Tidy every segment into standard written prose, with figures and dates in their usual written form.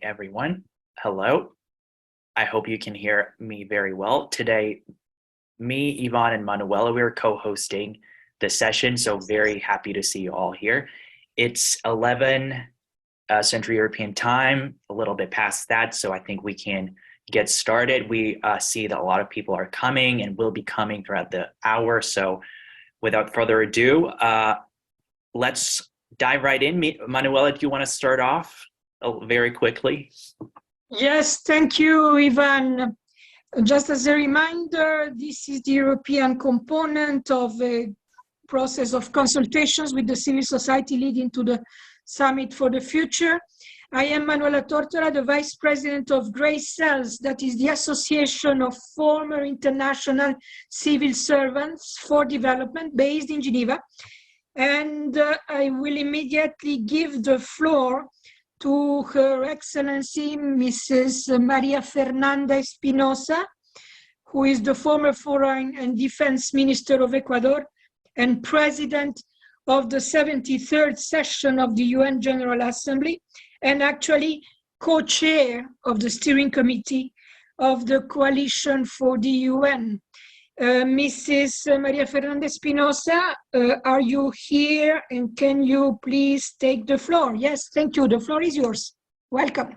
everyone. Hello. I hope you can hear me very well. Today, me, Ivan, and Manuela, we're co-hosting the session, so very happy to see you all here. It's 11 Central European time, a little bit past that, so I think we can get started. We see that a lot of people are coming and will be coming throughout the hour, so without further ado, let's dive right in. Manuela, do you want to start off very quickly? Yes, thank you, Ivan. Just as a reminder, this is the European component of a process of consultations with the civil society leading to the Summit for the Future. I am Manuela Tortora, the Vice President of Grey Cells, that is the Association of Former International Civil Servants for Development based in Geneva. And I will immediately give the floor to Her Excellency Mrs. Maria Fernanda Espinosa, who is the former Foreign and Defense Minister of Ecuador and President of the 73rd session of the UN General Assembly, and actually co-chair of the steering committee of the Coalition for the UN. Mrs. Maria Fernanda Espinosa, are you here, and can you please take the floor? Yes, thank you. The floor is yours. Welcome.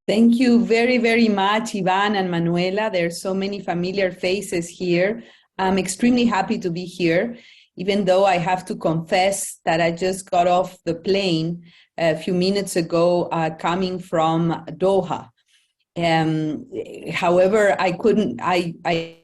Thank you very, very much, Ivan and Manuela. There are so many familiar faces here. I'm extremely happy to be here, even though I have to confess that I just got off the plane a few minutes ago coming from Doha. However, I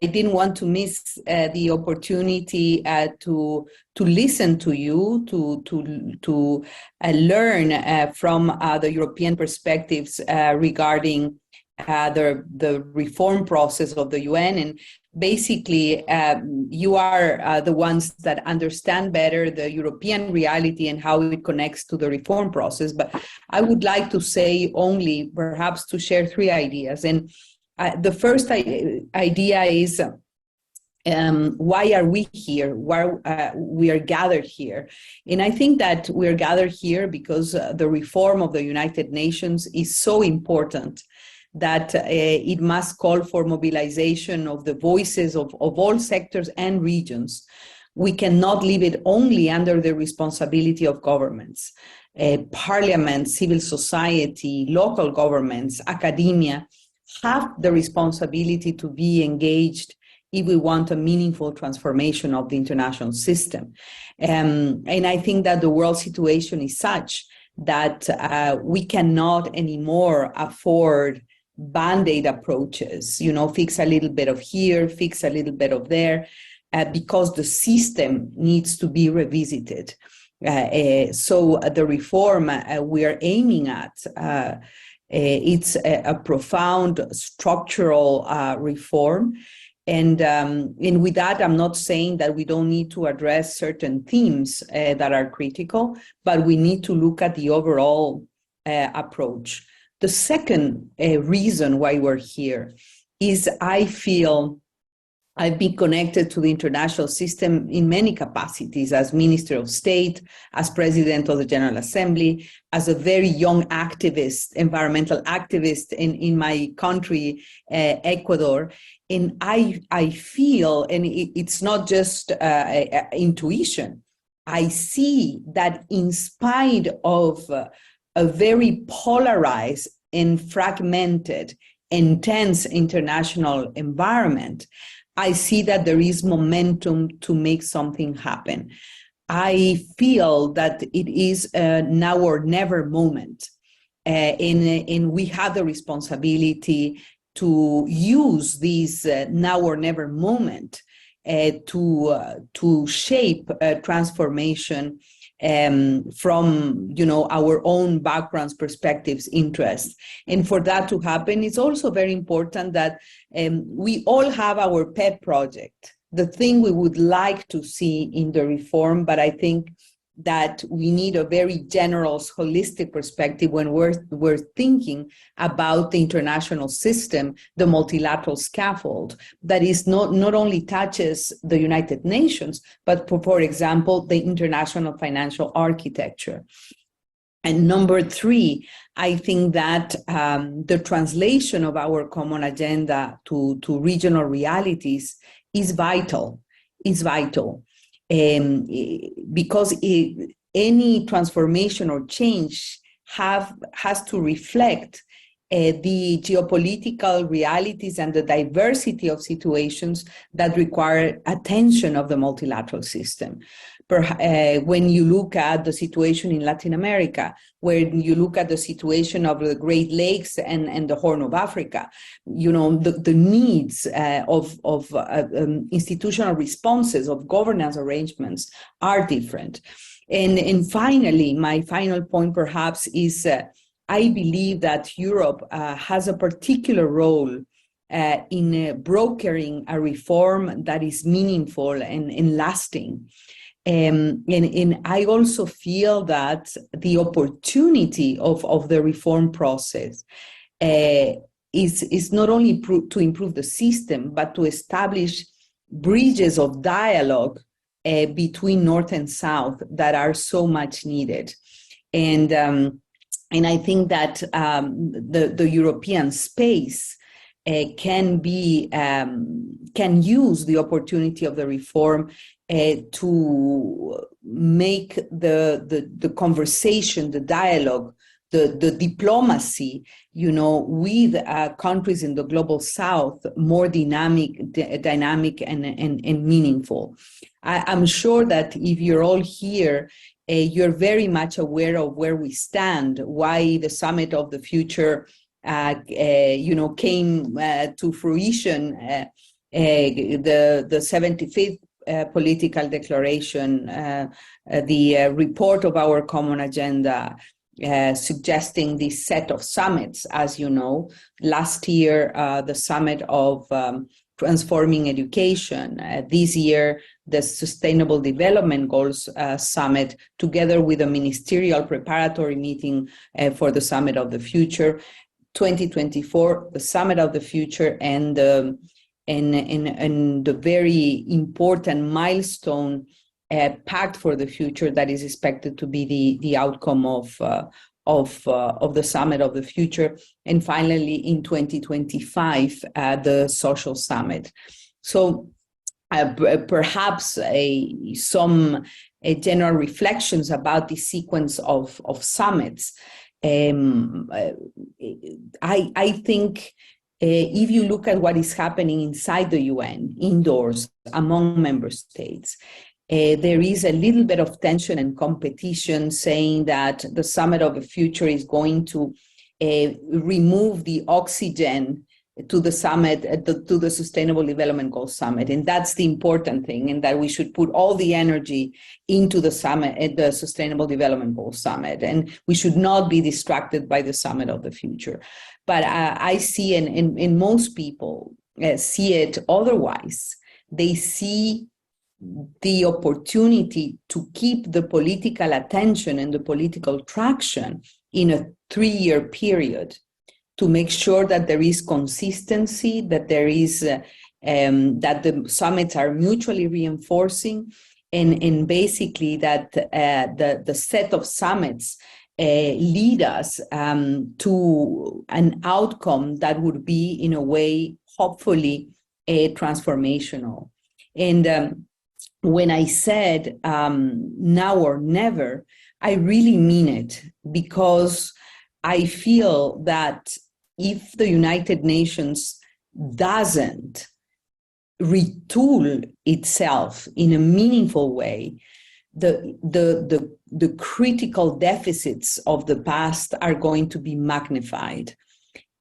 didn't want to miss the opportunity to listen to you, to learn from the European perspectives regarding the reform process of the UN. And basically, you are the ones that understand better the European reality and how it connects to the reform process. But I would like to say only, perhaps, to share three ideas. And the first idea is, why are we here? Why we are gathered here? And I think that we're gathered here because the reform of the United Nations is so important that it must call for mobilization of the voices of all sectors and regions. We cannot leave it only under the responsibility of governments. Parliament, civil society, local governments, academia have the responsibility to be engaged if we want a meaningful transformation of the international system. And I think that the world situation is such that we cannot anymore afford Band-Aid approaches, fix a little bit of here, fix a little bit of there, because the system needs to be revisited. So the reform we are aiming at, it's a profound structural reform. And with that, I'm not saying that we don't need to address certain themes that are critical, but we need to look at the overall approach. The second reason why we're here is I feel I've been connected to the international system in many capacities, as Minister of State, as President of the General Assembly, as a very young activist, environmental activist in my country, Ecuador. And I feel, and it's not just intuition, I see that in spite of a very polarized and fragmented, intense international environment, I see that there is momentum to make something happen. I feel that it is a now or never moment, and we have the responsibility to use this now or never moment to shape a transformation from our own backgrounds, perspectives, interests. And for that to happen, it's also very important that we all have our pet project, the thing we would like to see in the reform. But I think that we need a very general, holistic perspective when we're thinking about the international system, the multilateral scaffold that is not only touches the United Nations, but for example, the international financial architecture. And number three, I think that the translation of our common agenda to regional realities is vital. Is vital, because any transformation or change has to reflect the geopolitical realities and the diversity of situations that require attention of the multilateral system. When you look at the situation in Latin America, when you look at the situation of the Great Lakes and the Horn of Africa, you know, the needs of institutional responses, of governance arrangements are different. And finally, my final point perhaps is I believe that Europe has a particular role in brokering a reform that is meaningful and lasting. And I also feel that the opportunity of the reform process is not only to improve the system, but to establish bridges of dialogue between North and South that are so much needed. And I think that the European space can use the opportunity of the reform to make the conversation, the dialogue, the diplomacy, you know, with countries in the global South more dynamic and meaningful. I'm sure that if you're all here, you're very much aware of where we stand, why the Summit of the Future you know, came to fruition, the 75th political declaration, the report of our common agenda, suggesting this set of summits. As you know, last year, the summit of transforming education, this year, the Sustainable Development Goals Summit, together with a ministerial preparatory meeting for the Summit of the Future, 2024, the Summit of the Future, and the very important milestone Pact for the Future that is expected to be the outcome of the Summit of the Future, and finally in 2025 the Social Summit. So perhaps some general reflections about the sequence of summits. I think if you look at what is happening inside the UN, indoors, among member states, there is a little bit of tension and competition, saying that the Summit of the Future is going to remove the oxygen to the summit, to the Sustainable Development Goals Summit. And that's the important thing, and that we should put all the energy into the summit, the Sustainable Development Goals Summit. And we should not be distracted by the Summit of the Future. But I see, and most people see it otherwise. They see the opportunity to keep the political attention and the political traction in a 3-year period, to make sure that there is consistency, that there is that the summits are mutually reinforcing, and basically that the set of summits lead us to an outcome that would be, in a way, hopefully transformational. And when I said now or never, I really mean it, because I feel that if the United Nations doesn't retool itself in a meaningful way, the critical deficits of the past are going to be magnified.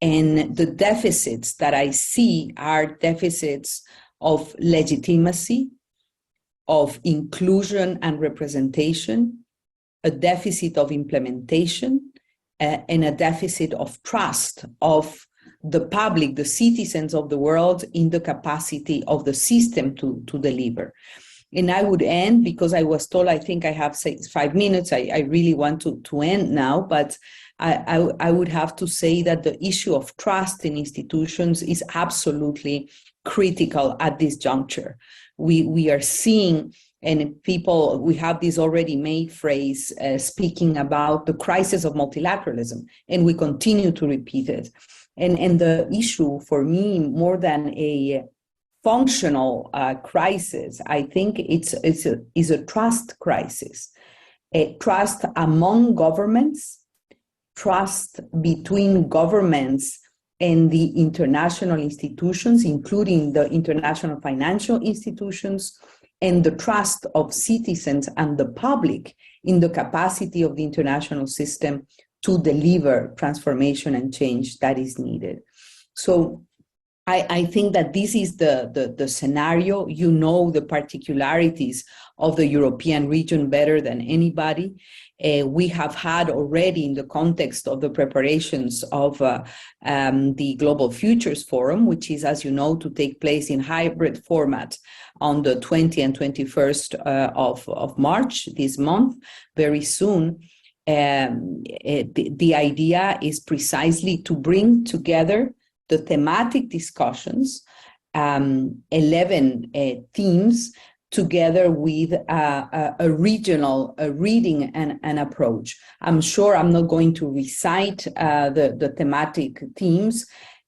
And the deficits that I see are deficits of legitimacy, of inclusion and representation, a deficit of implementation, and a deficit of trust of the public, the citizens of the world, in the capacity of the system to deliver. And I would end, because I was told I think I have 5 minutes. I really want to end now, but I would have to say that the issue of trust in institutions is absolutely critical at this juncture. We are seeing And people, we have this already made phrase speaking about the crisis of multilateralism, and we continue to repeat it. And the issue for me, more than a functional crisis, I think it's a trust crisis, a trust among governments, trust between governments and the international institutions, including the international financial institutions, and the trust of citizens and the public in the capacity of the international system to deliver transformation and change that is needed. So I think that this is the scenario. You know the particularities of the European region better than anybody. We have had already, in the context of the preparations of the Global Futures Forum, which is, as you know, to take place in hybrid format on the 20th and 21st of March this month, very soon. The idea is precisely to bring together the thematic discussions, 11 themes, together with a regional reading and approach. I'm sure I'm not going to recite the thematic themes,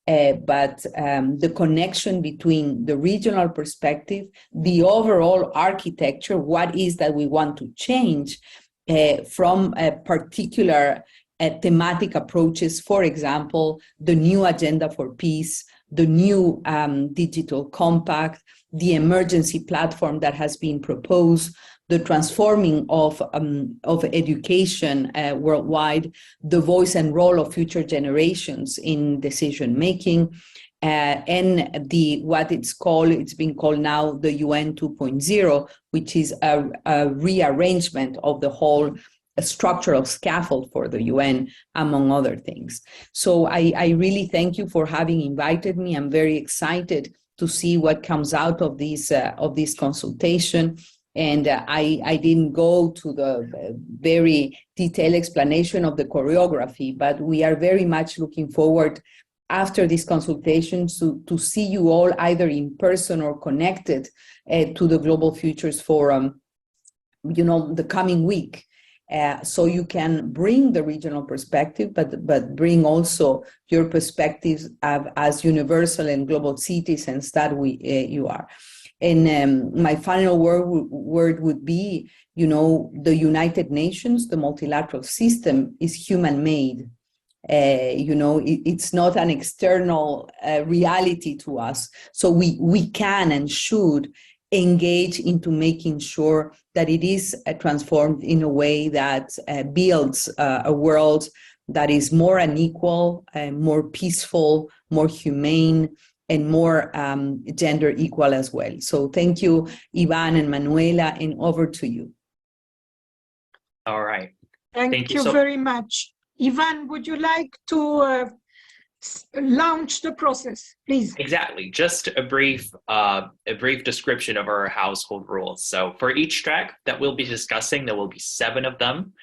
but the connection between the regional perspective, the overall architecture, what is that we want to change from a particular thematic approaches, for example, the new agenda for peace, the new digital compact, the emergency platform that has been proposed, the transforming of education worldwide, the voice and role of future generations in decision making, and it's been called now the UN 2.0, which is a rearrangement of the whole structural scaffold for the UN, among other things. So I really thank you for having invited me. I'm very excited to see what comes out of this consultation. And I didn't go to the very detailed explanation of the choreography, but we are very much looking forward after this consultation to see you all either in person or connected to the Global Futures Forum, the coming week. So you can bring the regional perspective, but bring also your perspectives as universal and global citizens that you are. And my final word would be, the United Nations, the multilateral system, is human-made. It's not an external reality to us. So we can and should engage into making sure that it is transformed in a way that builds a world that is more unequal, more peaceful, more humane, and more gender equal as well. So thank you, Ivan and Manuela, and over to you. All right. Thank you very much. Ivan, would you like to launch the process, please? Exactly. Just a brief description of our household rules. So for each track that we'll be discussing, there will be 7 of them.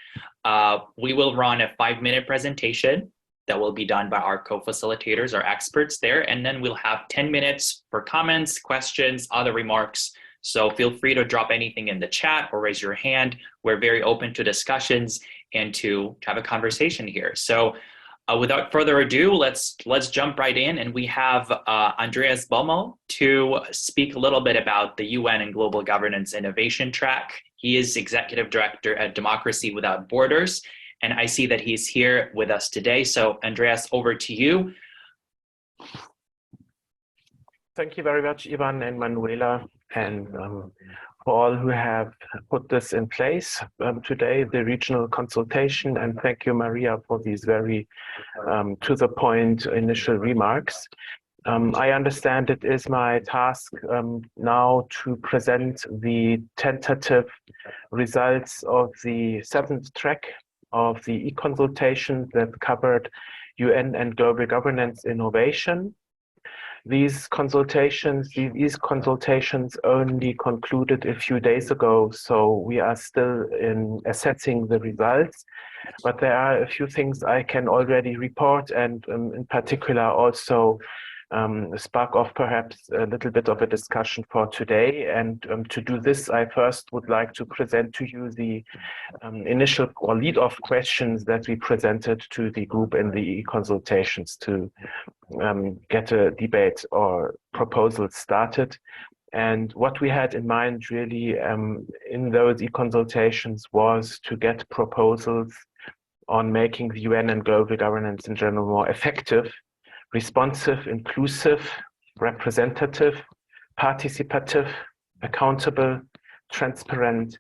We will run a 5-minute presentation that will be done by our co-facilitators, our experts there, and then we'll have 10 minutes for comments, questions, other remarks. So feel free to drop anything in the chat or raise your hand. We're very open to discussions and to have a conversation here. So without further ado, let's jump right in, and we have Andreas Bommel to speak a little bit about the UN and Global Governance Innovation Track. He is Executive Director at Democracy Without Borders, and I see that he's here with us today. So Andreas, over to you. Thank you very much, Ivan and Manuela, and for all who have put this in place today, the regional consultation, and thank you, Maria, for these very to-the-point initial remarks. I understand it is my task now to present the tentative results of the 7th track of the e-consultation that covered UN and global governance innovation. These consultations only concluded a few days ago, so we are still in assessing the results. But there are a few things I can already report, and in particular also spark off perhaps a little bit of a discussion for today. And to do this, I first would like to present to you the initial or lead-off questions that we presented to the group in the consultations to get a debate or proposal started. And what we had in mind really in those e-consultations was to get proposals on making the UN and global governance in general more effective, responsive, inclusive, representative, participative, accountable, transparent,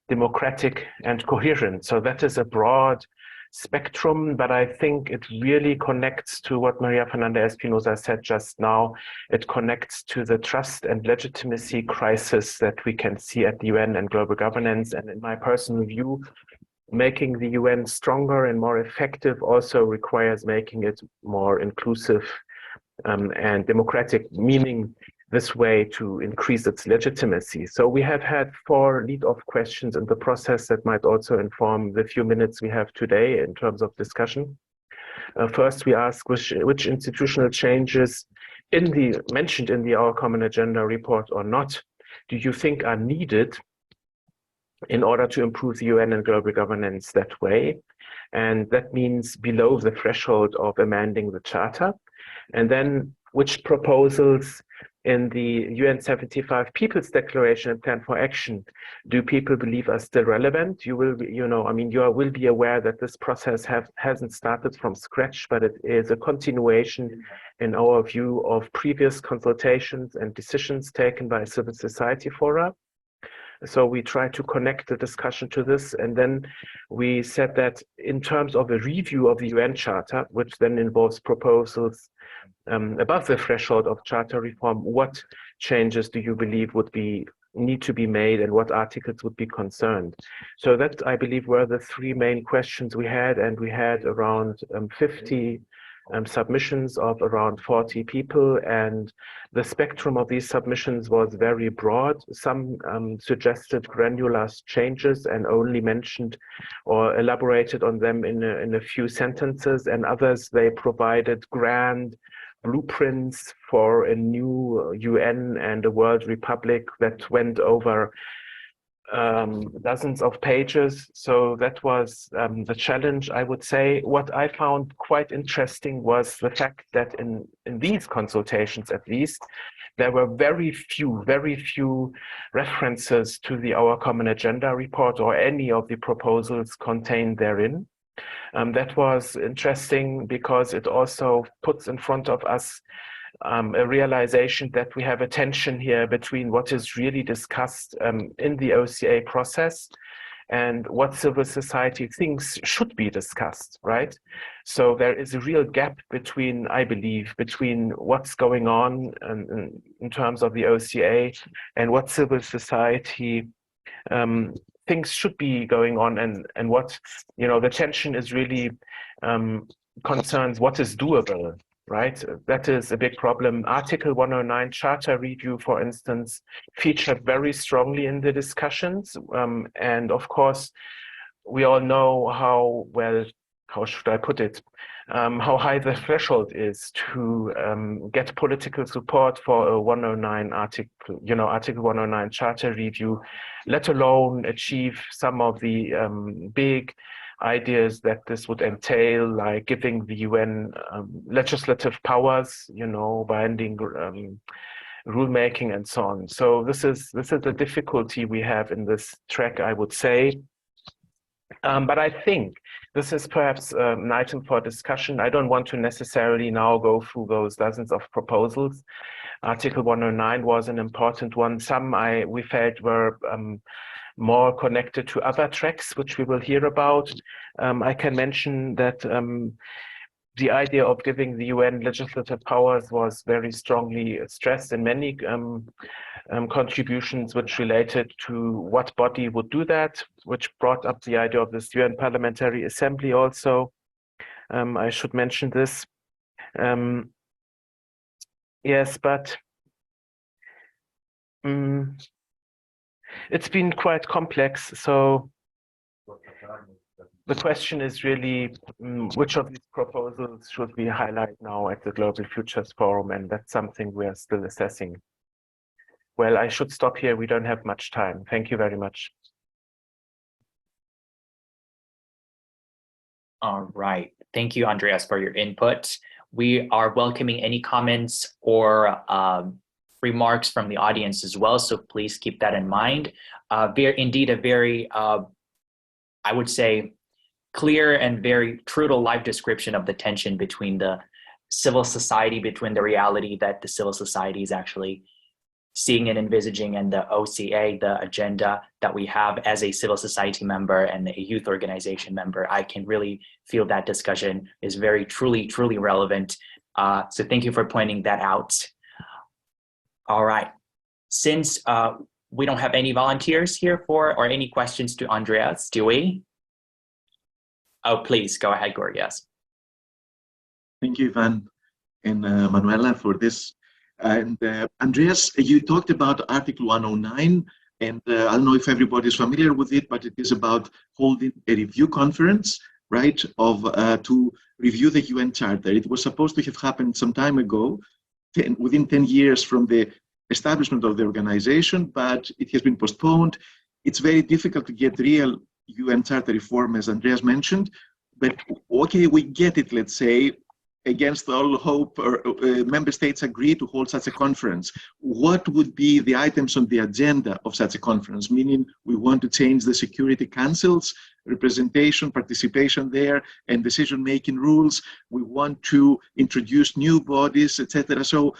democratic, and coherent. So that is a broad spectrum, but I think it really connects to what Maria Fernanda Espinosa said just now. It connects to the trust and legitimacy crisis that we can see at the UN and global governance. And in my personal view, making the UN stronger and more effective also requires making it more inclusive and democratic, meaning this way to increase its legitimacy. So we have had 4 lead-off questions in the process that might also inform the few minutes we have today in terms of discussion. First, we ask which institutional changes mentioned in the Our Common Agenda report or not do you think are needed in order to improve the UN and global governance that way? And that means below the threshold of amending the Charter. And then which proposals in the UN 75 People's Declaration and Plan for Action do people believe are still relevant? You will, will be aware that this process hasn't started from scratch, but it is a continuation, in our view, of previous consultations and decisions taken by civil society fora. So we try to connect the discussion to this, and then we said that in terms of a review of the UN Charter, which then involves proposals above the threshold of Charter reform, what changes do you believe need to be made, and what articles would be concerned? So that, I believe, were the 3 main questions we had, and we had around 50 submissions of around 40 people, and the spectrum of these submissions was very broad. Some suggested granular changes and only mentioned or elaborated on them in a few sentences, and others, they provided grand blueprints for a new UN and a world republic that went over dozens of pages. So that was the challenge, I would say. What I found quite interesting was the fact that in these consultations, at least, there were very few references to the Our Common Agenda report or any of the proposals contained therein. That was interesting because it also puts in front of us a realization that we have a tension here between what is really discussed in the OCA process and what civil society thinks should be discussed, right? So there is a real gap between, I believe, between what's going on in terms of the OCA and what civil society things should be going on, and what, the tension is really concerns what is doable, right? That is a big problem. Article 109 Charter review, for instance, featured very strongly in the discussions. And of course, we all know how should I put it, how high the threshold is to get political support for a 109 article, Article 109 Charter review, let alone achieve some of the big ideas that this would entail, like giving the UN legislative powers, binding rulemaking and so on. So this is the difficulty we have in this track, I would say. But I think this is perhaps an item for discussion. I don't want to necessarily now go through those dozens of proposals. Article 109 was an important one. Some we felt were more connected to other tracks, which we will hear about. I can mention that the idea of giving the UN legislative powers was very strongly stressed in many contributions which related to what body would do that, which brought up the idea of this UN Parliamentary Assembly also. I should mention this. Yes, but it's been quite complex, so the question is really which of these proposals should we highlight now at the Global Futures Forum, and that's something we are still assessing. Well, I should stop here. We don't have much time. Thank you very much. All right. Thank you, Andreas, for your input. We are welcoming any comments or remarks from the audience as well, so please keep that in mind. Indeed, a very, I would say, clear and very true to life description of the tension between the civil society, between the reality that the civil society is actually seeing and envisaging, and the OCA, the agenda that we have as a civil society member and a youth organization member. I can really feel that discussion is very truly relevant. So thank you for pointing that out. All right, since we don't have any volunteers here or any questions to Andreas, do we? Oh, please go ahead, Gorgias. Thank you, Ivan and Manuela, for this. And Andreas, you talked about Article 109, and I don't know if everybody is familiar with it, but it is about holding a review conference, right, to review the UN Charter. It was supposed to have happened some time ago, within 10 years from the establishment of the organization, but it has been postponed. It's very difficult to get real UN Charter reform, as Andreas mentioned, but okay, we get it, let's say, against all hope, member states agree to hold such a conference. What would be the items on the agenda of such a conference? Meaning we want to change the Security Council's representation, participation there, and decision-making rules. We want to introduce new bodies, etc. So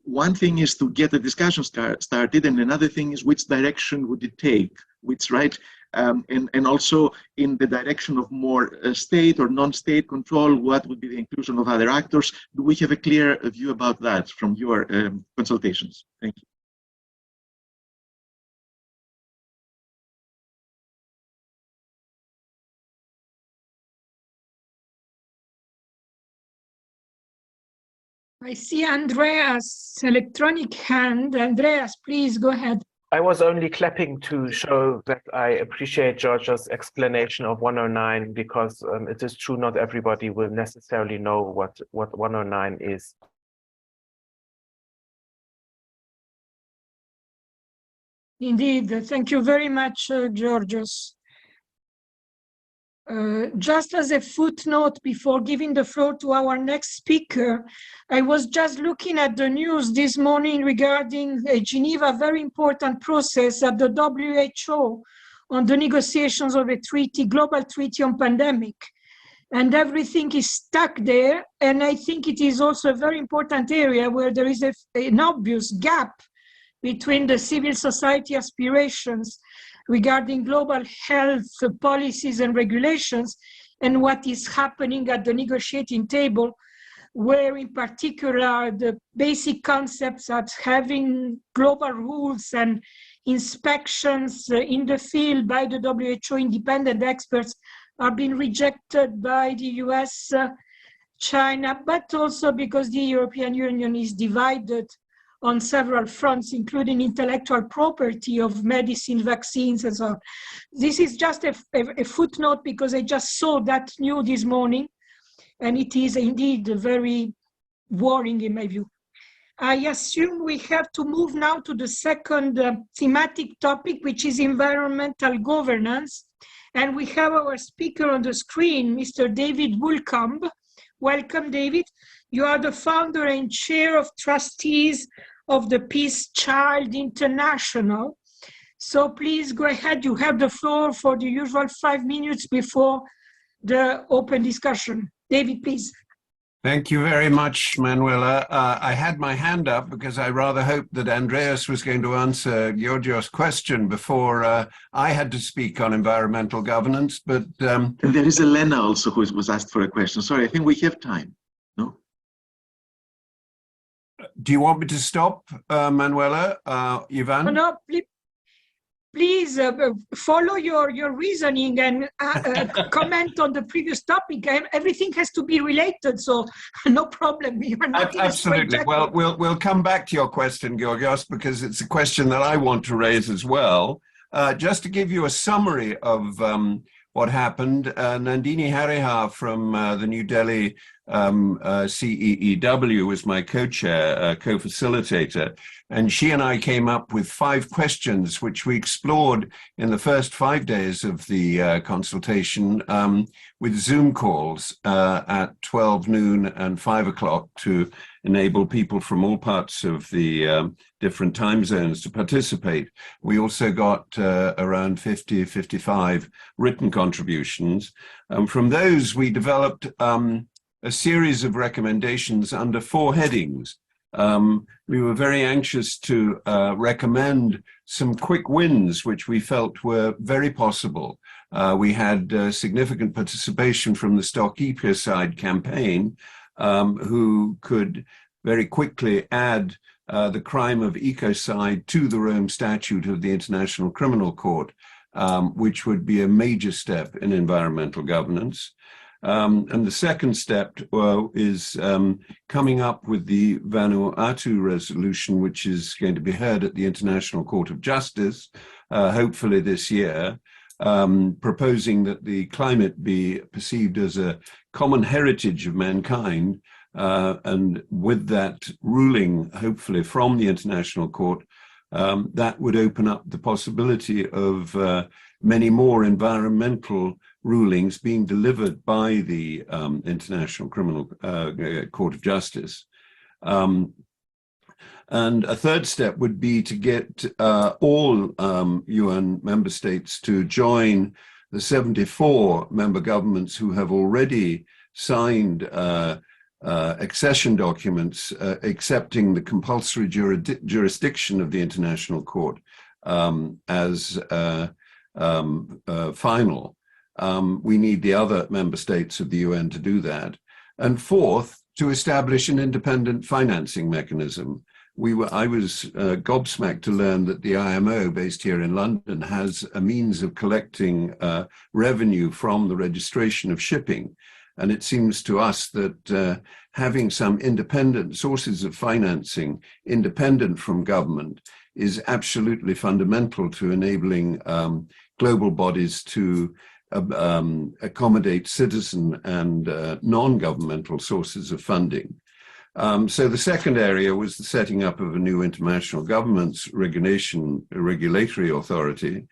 one thing is to get the discussion started, and another thing is which direction would it take, which, right? And also in the direction of more state or non-state control, what would be the inclusion of other actors? Do we have a clear view about that from your consultations? Thank you. I see Andreas' electronic hand. Andreas, please go ahead. I was only clapping to show that I appreciate Georgia's explanation of 109, because it is true not everybody will necessarily know what 109 is. Indeed, thank you very much, Georgios. Just as a footnote before giving the floor to our next speaker, I was just looking at the news this morning regarding a Geneva very important process at the WHO on the negotiations of a treaty, global treaty on pandemic. And everything is stuck there. And I think it is also a very important area where there is an obvious gap between the civil society aspirations regarding global health policies and regulations and what is happening at the negotiating table, where in particular the basic concepts of having global rules and inspections in the field by the WHO independent experts are being rejected by the US, China, but also because the European Union is divided on several fronts, including intellectual property of medicine, vaccines, and so on. This is just a footnote because I just saw that news this morning, and it is indeed very worrying in my view. I assume we have to move now to the second thematic topic, which is environmental governance. And we have our speaker on the screen, Mr. David Woolcombe. Welcome, David. You are the founder and chair of trustees of the Peace Child International. So please go ahead. You have the floor for the usual 5 minutes before the open discussion. David, please. Thank you very much, Manuela. I had my hand up because I rather hoped that Andreas was going to answer Georgios' question before I had to speak on environmental governance, but... And there is Elena also who was asked for a question. Sorry, I think we have time, no? Do you want me to stop, Manuela? Ivan? No, please follow your reasoning and comment on the previous topic. Everything has to be related, so no problem. You are not absolutely. Well, we'll come back to your question, Georgios, because it's a question that I want to raise as well. Just to give you a summary of what happened. Nandini Hariha from the New Delhi CEEW was my co-chair, co-facilitator, and she and I came up with 5 questions which we explored in the first 5 days of the consultation with Zoom calls at 12 noon and 5 o'clock to enable people from all parts of the different time zones to participate. We also got around 50, 55 written contributions. From those, we developed a series of recommendations under 4 headings. We were very anxious to recommend some quick wins, which we felt were very possible. We had significant participation from the Stop Ecocide campaign, who could very quickly add the crime of ecocide to the Rome Statute of the International Criminal Court, which would be a major step in environmental governance. And the second step is coming up with the Vanuatu resolution, which is going to be heard at the International Court of Justice, hopefully this year, proposing that the climate be perceived as a common heritage of mankind. And with that ruling, hopefully from the International Court, that would open up the possibility of many more environmental rulings being delivered by the International Criminal Court of Justice. And a third step would be to get all UN member states to join the 74 member governments who have already signed accession documents accepting the compulsory jurisdiction of the International Court as final. We need the other member states of the UN to do that. And fourth, to establish an independent financing mechanism. I was gobsmacked to learn that the IMO, based here in London, has a means of collecting revenue from the registration of shipping. And it seems to us that having some independent sources of financing, independent from government, is absolutely fundamental to enabling global bodies to accommodate citizen and non-governmental sources of funding. So the second area was the setting up of a new international governance regulatory authority,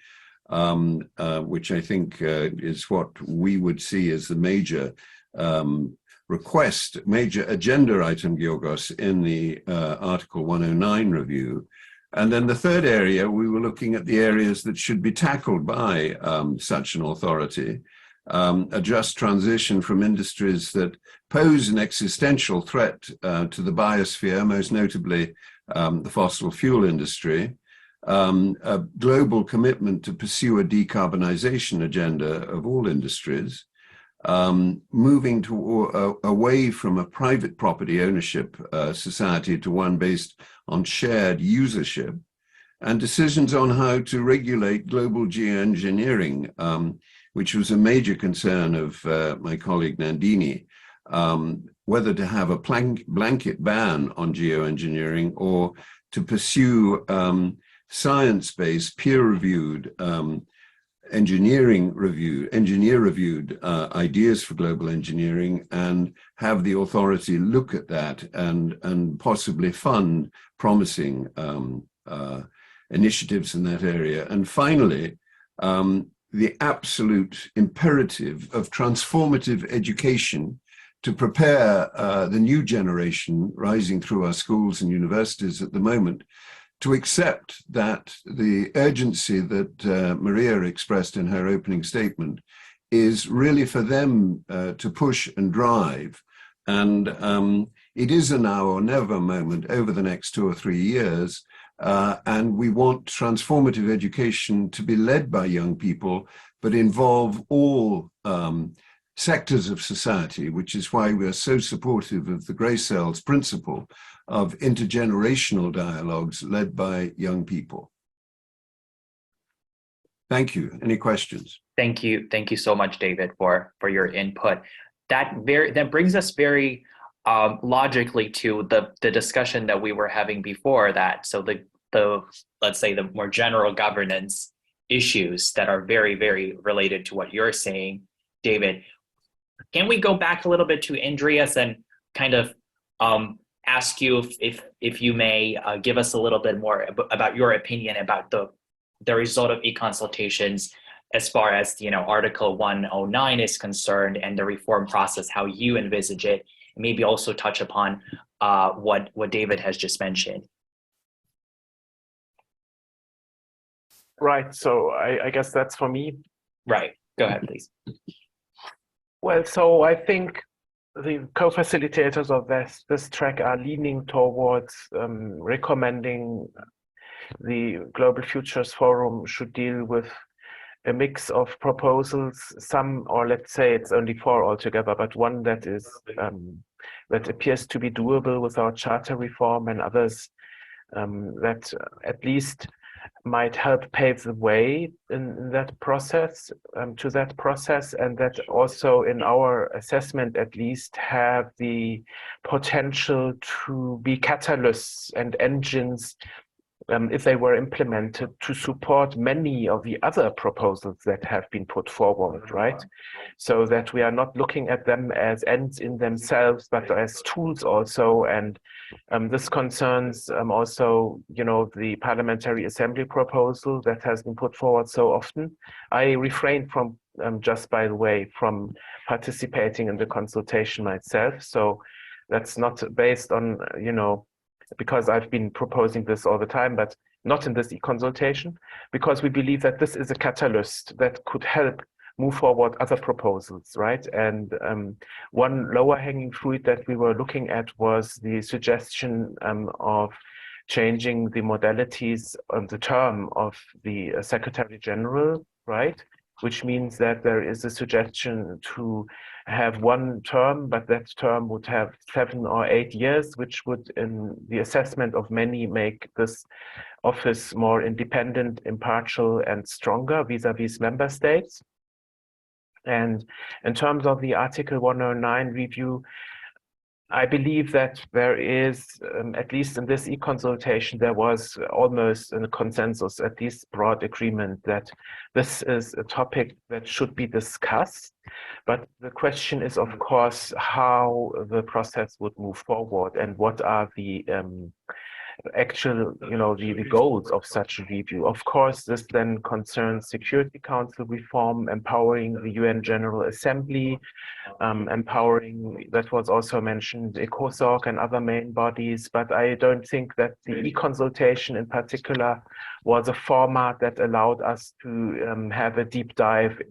which I think is what we would see as the major major agenda item, Georgos, in the Article 109 review. And then the third area, we were looking at the areas that should be tackled by such an authority. A just transition from industries that pose an existential threat to the biosphere, most notably the fossil fuel industry, a global commitment to pursue a decarbonization agenda of all industries, moving away from a private property ownership society to one based on shared usership, and decisions on how to regulate global geoengineering, which was a major concern of my colleague Nandini, whether to have a blanket ban on geoengineering or to pursue science-based, peer-reviewed, engineer-reviewed ideas for global engineering, and have the authority look at that and possibly fund promising initiatives in that area. And finally, the absolute imperative of transformative education to prepare the new generation rising through our schools and universities at the moment to accept that the urgency that Maria expressed in her opening statement is really for them to push and drive. And it is a now or never moment over the next 2 or 3 years. And we want transformative education to be led by young people, but involve all sectors of society, which is why we are so supportive of the Grey Cells principle of intergenerational dialogues led by young people. Thank you. Any questions? Thank you so much, David, for your input. That brings us very logically to the discussion that we were having before that. So the let's say the more general governance issues that are very, very related to what you're saying, David. Can we go back a little bit to Andreas and kind of ask you if you may give us a little bit more about your opinion about the result of e-consultations as far as Article 109 is concerned and the reform process, how you envisage it, and maybe also touch upon what David has just mentioned. Right. So I guess that's for me. Right. Go ahead, please. Well, so I think the co-facilitators of this track are leaning towards recommending the Global Futures Forum should deal with a mix of proposals, some, or let's say it's only 4 altogether, but one that is that appears to be doable without charter reform, and others that at least might help pave the way in that process, to that process, and that also in our assessment at least have the potential to be catalysts and engines, if they were implemented, to support many of the other proposals that have been put forward, right? So that we are not looking at them as ends in themselves, but as tools also. And this concerns also, the Parliamentary Assembly proposal that has been put forward so often. I refrained from, just by the way, from participating in the consultation myself. So that's not based on, because I've been proposing this all the time, but not in this e-consultation, because we believe that this is a catalyst that could help move forward other proposals, right? And one lower-hanging fruit that we were looking at was the suggestion of changing the modalities of the term of the Secretary-General, right? Which means that there is a suggestion to have one term, but that term would have 7 or 8 years, which would, in the assessment of many, make this office more independent, impartial, and stronger vis-a-vis member states. And in terms of the Article 109 review, I believe that there is, at least in this e-consultation, there was almost a consensus, at least broad agreement, that this is a topic that should be discussed. But the question is, of course, how the process would move forward and what are the actual, the goals of such a review. Of course, this then concerns Security Council reform, empowering the UN General Assembly, empowering, that was also mentioned, ECOSOC and other main bodies, but I don't think that the e-consultation in particular was a format that allowed us to have a deep dive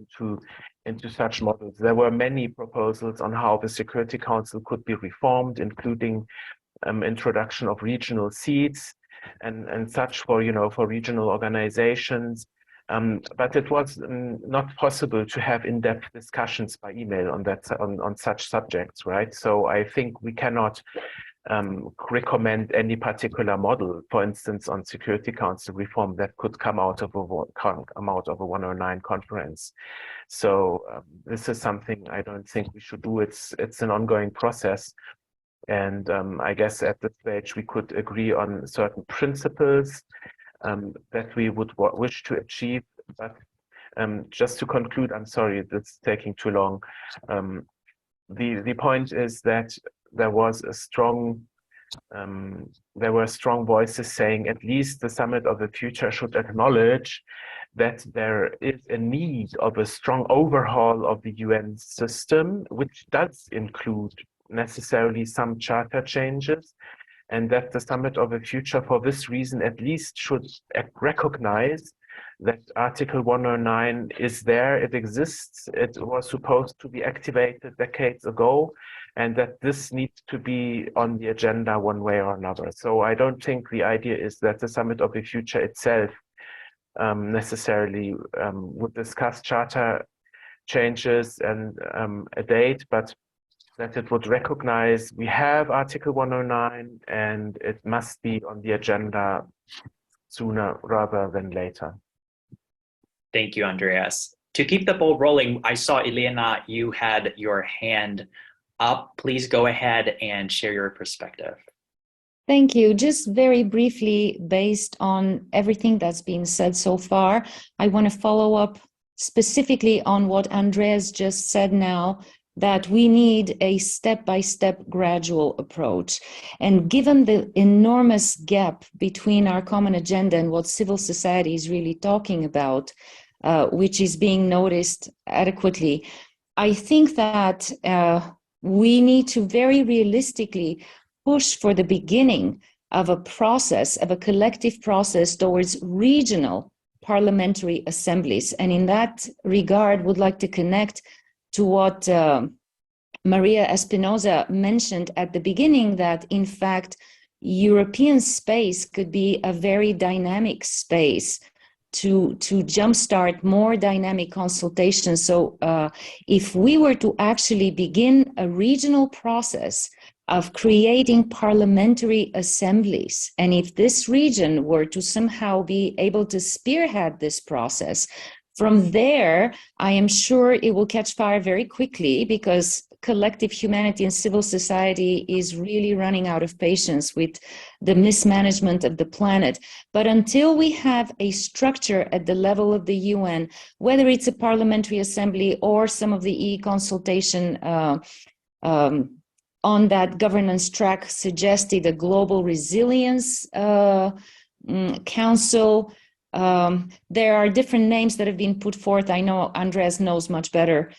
into such models. There were many proposals on how the Security Council could be reformed, including introduction of regional seats and such for regional organizations, but it was not possible to have in-depth discussions by email on such subjects, right? So I think we cannot recommend any particular model, for instance, on Security Council reform that could come out of a 109 conference. So this is something I don't think we should do. It's an ongoing process. And I guess at this stage, we could agree on certain principles that we would wish to achieve. But just to conclude, I'm sorry, that's taking too long. The point is that there were strong voices saying at least the Summit of the Future should acknowledge that there is a need of a strong overhaul of the UN system, which does include necessarily some charter changes, and that the Summit of the Future for this reason at least should recognize that Article 109 is there, it exists, it was supposed to be activated decades ago, and that this needs to be on the agenda one way or another. So I don't think the idea is that the Summit of the Future itself necessarily would discuss charter changes and a date, but that it would recognize we have Article 109 and it must be on the agenda sooner rather than later. Thank you, Andreas. To keep the ball rolling, I saw, Elena, you had your hand up. Please go ahead and share your perspective. Thank you. Just very briefly, based on everything that's been said so far, I want to follow up specifically on what Andreas just said now, that we need a step-by-step gradual approach. And given the enormous gap between our common agenda and what civil society is really talking about, which is being noticed adequately, I think that we need to very realistically push for the beginning of a process, of a collective process towards regional parliamentary assemblies. And in that regard, would like to connect to what Maria Espinosa mentioned at the beginning, that in fact, European space could be a very dynamic space to jumpstart more dynamic consultations. So if we were to actually begin a regional process of creating parliamentary assemblies, and if this region were to somehow be able to spearhead this process, from there, I am sure it will catch fire very quickly, because collective humanity and civil society is really running out of patience with the mismanagement of the planet. But until we have a structure at the level of the UN, whether it's a parliamentary assembly or some of the e-consultation on that governance track suggested, a global resilience council. There are different names that have been put forth. I know Andreas knows much better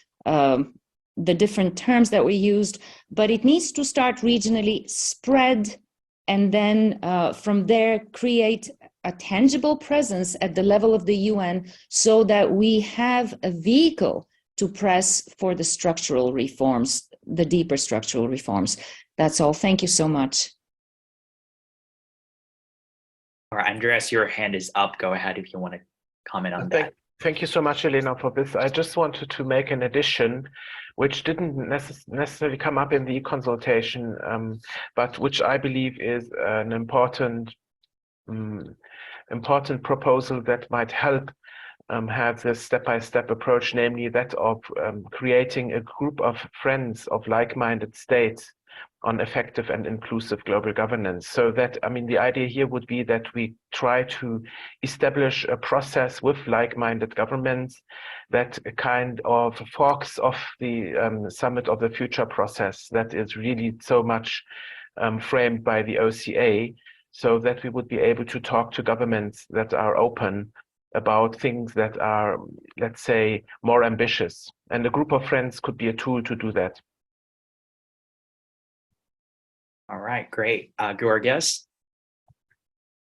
the different terms that we used, but it needs to start regionally, spread, and then from there create a tangible presence at the level of the UN, so that we have a vehicle to press for the structural reforms, the deeper structural reforms. That's all. Thank you so much. All right, Andreas, your hand is up. Go ahead if you want to comment on that. Thank you so much, Elena, for this. I just wanted to make an addition, which didn't necessarily come up in the consultation, but which I believe is an important proposal that might help have this step-by-step approach, namely that of creating a group of friends of like-minded states on effective and inclusive global governance. So that, I mean, the idea here would be that we try to establish a process with like-minded governments that kind of forks off the Summit of the Future process that is really so much framed by the OCA, so that we would be able to talk to governments that are open about things that are, let's say, more ambitious. And a group of friends could be a tool to do that. All right, great. Georgios?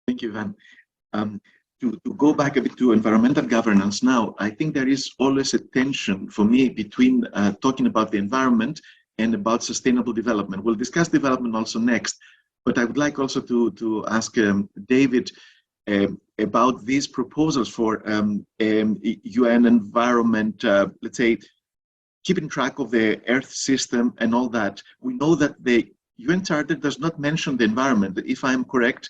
Thank you, Van. To go back a bit to environmental governance now, I think there is always a tension for me between talking about the environment and about sustainable development. We'll discuss development also next, but I would like also to ask David about these proposals for UN environment, let's say, keeping track of the Earth system and all that. We know that the UN Charter does not mention the environment. If I'm correct,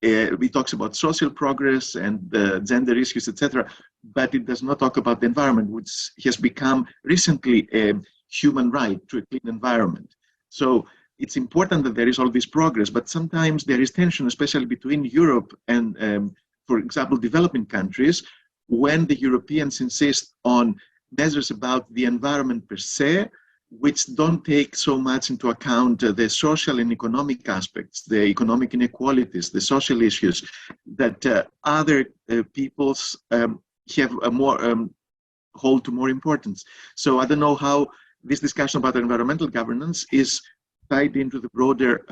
it talks about social progress and gender issues, etc., but it does not talk about the environment, which has become recently a human right to a clean environment. So it's important that there is all this progress, but sometimes there is tension, especially between Europe and, for example, developing countries, when the Europeans insist on measures about the environment per se, which don't take so much into account the social and economic aspects, the economic inequalities, the social issues that other peoples have a more hold to more importance. So I don't know how this discussion about environmental governance is tied into the broader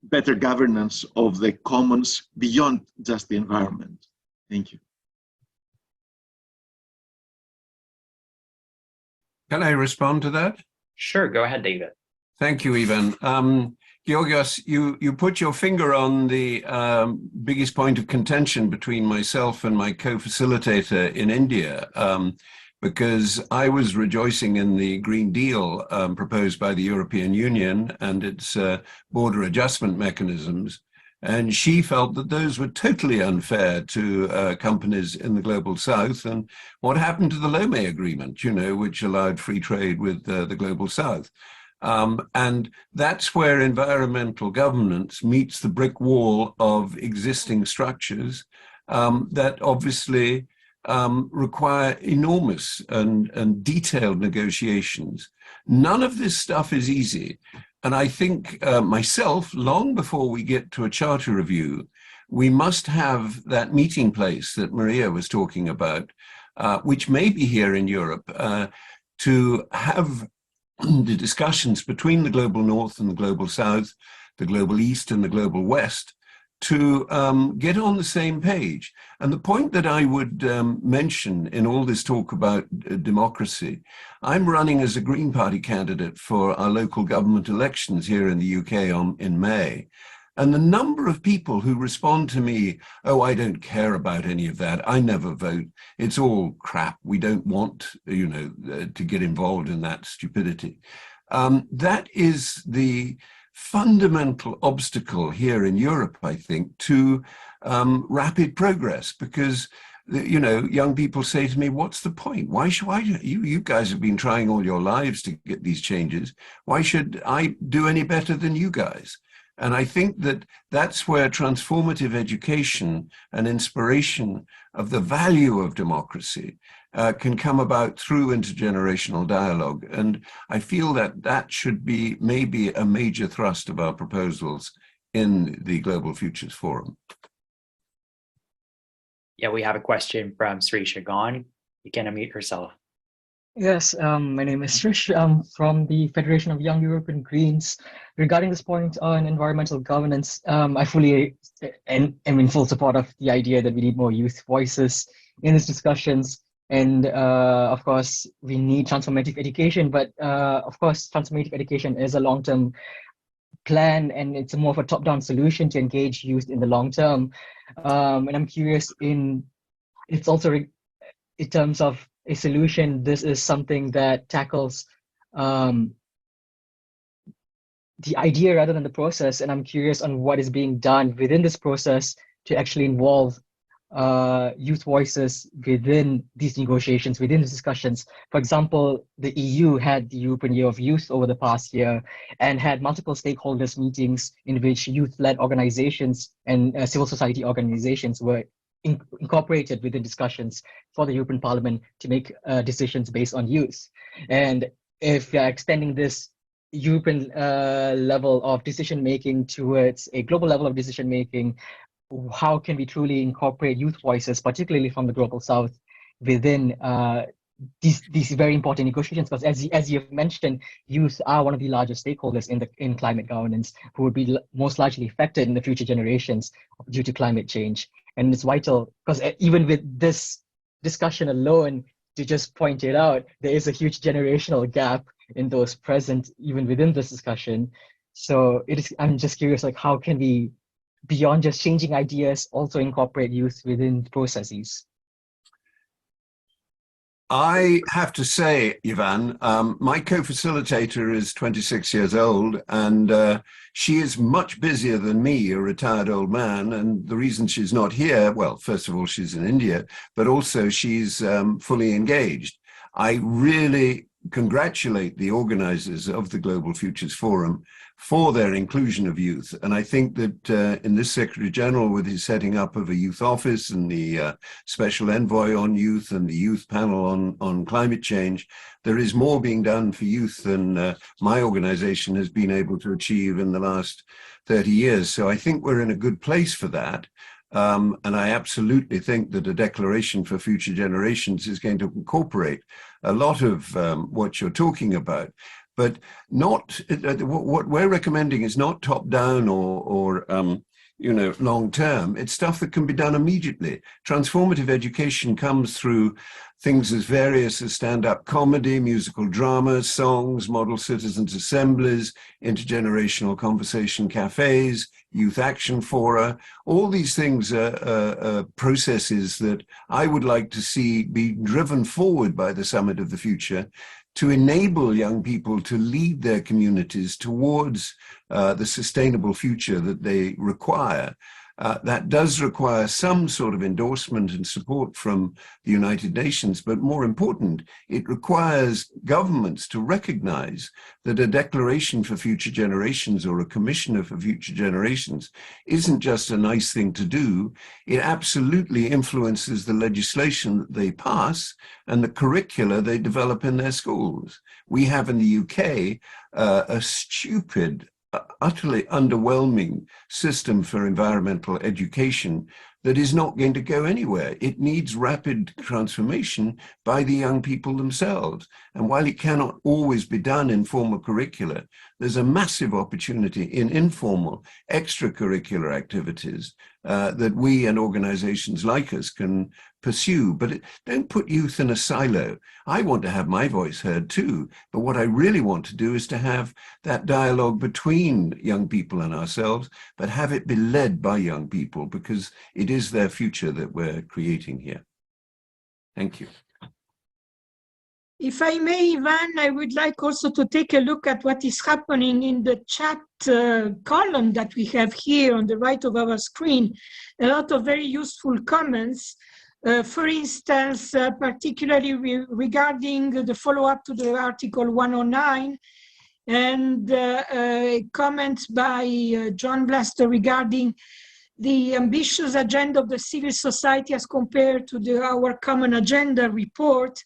better governance of the commons beyond just the environment. Thank you. Can I respond to that? Sure, go ahead, David. Thank you, Ivan. Georgios, you put your finger on the biggest point of contention between myself and my co-facilitator in India, because I was rejoicing in the Green Deal proposed by the European Union and its border adjustment mechanisms. And she felt that those were totally unfair to companies in the global south. And what happened to the Lomé Agreement, you know, which allowed free trade with the global south? And that's where environmental governance meets the brick wall of existing structures that obviously require enormous and detailed negotiations. None of this stuff is easy. And I think myself, long before we get to a charter review, we must have that meeting place that Maria was talking about, which may be here in Europe, to have the discussions between the global north and the global south, the global east and the global west, to get on the same page. And the point that I would mention in all this talk about democracy, I'm running as a Green Party candidate for our local government elections here in the UK in May. And the number of people who respond to me, oh, I don't care about any of that. I never vote. It's all crap. We don't want, to get involved in that stupidity. That is the fundamental obstacle here in Europe, I think, to rapid progress, because young people say to me, what's the point? Why should you guys have been trying all your lives to get these changes. Why should I do any better than you guys? And I think that that's where transformative education and inspiration of the value of democracy can come about through intergenerational dialogue. And I feel that that should be maybe a major thrust of our proposals in the Global Futures Forum. Yeah, we have a question from Sri Shagan. You can unmute yourself. Yes, my name is Srish. I'm from the Federation of Young European Greens. Regarding this point on environmental governance, I fully am in full support of the idea that we need more youth voices in these discussions. And of course, we need transformative education, but of course, transformative education is a long-term plan, and it's more of a top-down solution to engage youth in the long term. And I'm curious it's also in terms of a solution, this is something that tackles the idea rather than the process. And I'm curious on what is being done within this process to actually involve youth voices within these negotiations, within these discussions. For example, the EU had the European Year of Youth over the past year and had multiple stakeholders meetings in which youth-led organizations and civil society organizations were incorporated within discussions for the European Parliament to make decisions based on youth. And if we are extending this European level of decision-making towards a global level of decision-making, how can we truly incorporate youth voices, particularly from the global south, within these very important negotiations? Because as you have mentioned, youth are one of the largest stakeholders in climate governance, who would be most largely affected in the future generations due to climate change. And it's vital, because even with this discussion alone, to just point it out, there is a huge generational gap in those present, even within this discussion. So I'm just curious, like, how can we, beyond just changing ideas, also incorporate youth within processes? I have to say, Ivan, my co-facilitator is 26 years old, and she is much busier than me, a retired old man. And the reason she's not here, well, first of all, she's in India, but also she's fully engaged. I really congratulate the organizers of the Global Futures Forum for their inclusion of youth. And I think that in this Secretary-General, with his setting up of a youth office and the special envoy on youth and the youth panel on climate change, there is more being done for youth than my organization has been able to achieve in the last 30 years. So I think we're in a good place for that. And I absolutely think that a declaration for future generations is going to incorporate a lot of what you're talking about. But not what we're recommending is not top down or long term. It's stuff that can be done immediately. Transformative education comes through things as various as stand-up comedy, musical drama, songs, model citizens' assemblies, intergenerational conversation cafes, youth action fora. All these things are processes that I would like to see be driven forward by the Summit of the Future, to enable young people to lead their communities towards the sustainable future that they require. That does require some sort of endorsement and support from the United Nations, but more important, it requires governments to recognize that a declaration for future generations or a commissioner for future generations isn't just a nice thing to do. It absolutely influences the legislation that they pass and the curricula they develop in their schools. We have in the UK a stupid, utterly underwhelming system for environmental education that is not going to go anywhere. It needs rapid transformation by the young people themselves. And while it cannot always be done in formal curricula, there's a massive opportunity in informal extracurricular activities that we and organizations like us can pursue. But don't put youth in a silo. I want to have my voice heard too, but what I really want to do is to have that dialogue between young people and ourselves, but have it be led by young people, because it is their future that we're creating here. Thank you. If I may, Ivan, I would like also to take a look at what is happening in the chat column that we have here on the right of our screen. A lot of very useful comments. For instance, particularly regarding the follow-up to the Article 109, and a comment by John Blaster regarding the ambitious agenda of the civil society as compared to our common agenda report.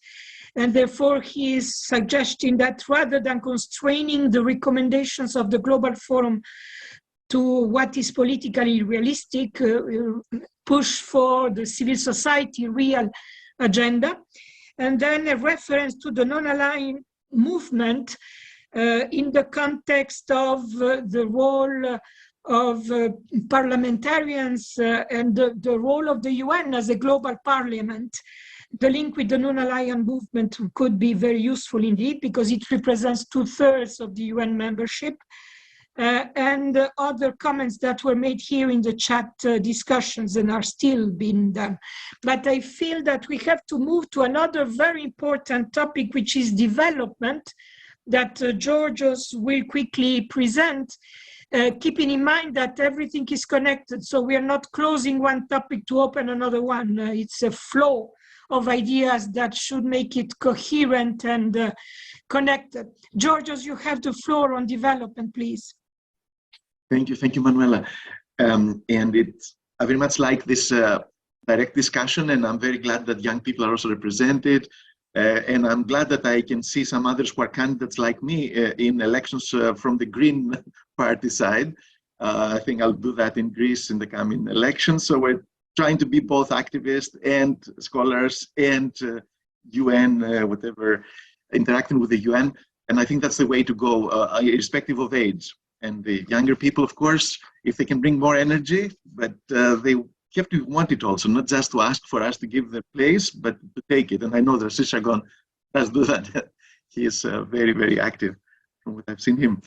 And therefore, he is suggesting that rather than constraining the recommendations of the Global Forum to what is politically realistic, push for the civil society real agenda. And then a reference to the non-aligned movement in the context of the role of parliamentarians and the role of the UN as a global parliament. The link with the non-aligned movement could be very useful indeed, because it represents 2/3 of the UN membership. And other comments that were made here in the chat discussions and are still being done. But I feel that we have to move to another very important topic, which is development, that Georgios will quickly present, keeping in mind that everything is connected. So we are not closing one topic to open another one. It's a flow of ideas that should make it coherent and connected. Georgios, you have the floor on development, please. Thank you, Manuela. And I very much like this direct discussion, and I'm very glad that young people are also represented. And I'm glad that I can see some others who are candidates like me in elections from the Green Party side. I think I'll do that in Greece in the coming elections. So we're trying to be both activists and scholars and UN, whatever, interacting with the UN. And I think that's the way to go, irrespective of age. And the younger people, of course, if they can bring more energy, but they have to want it also, not just to ask for us to give the place, but to take it. And I know that Sishagon does do that. He is very, very active from what I've seen him.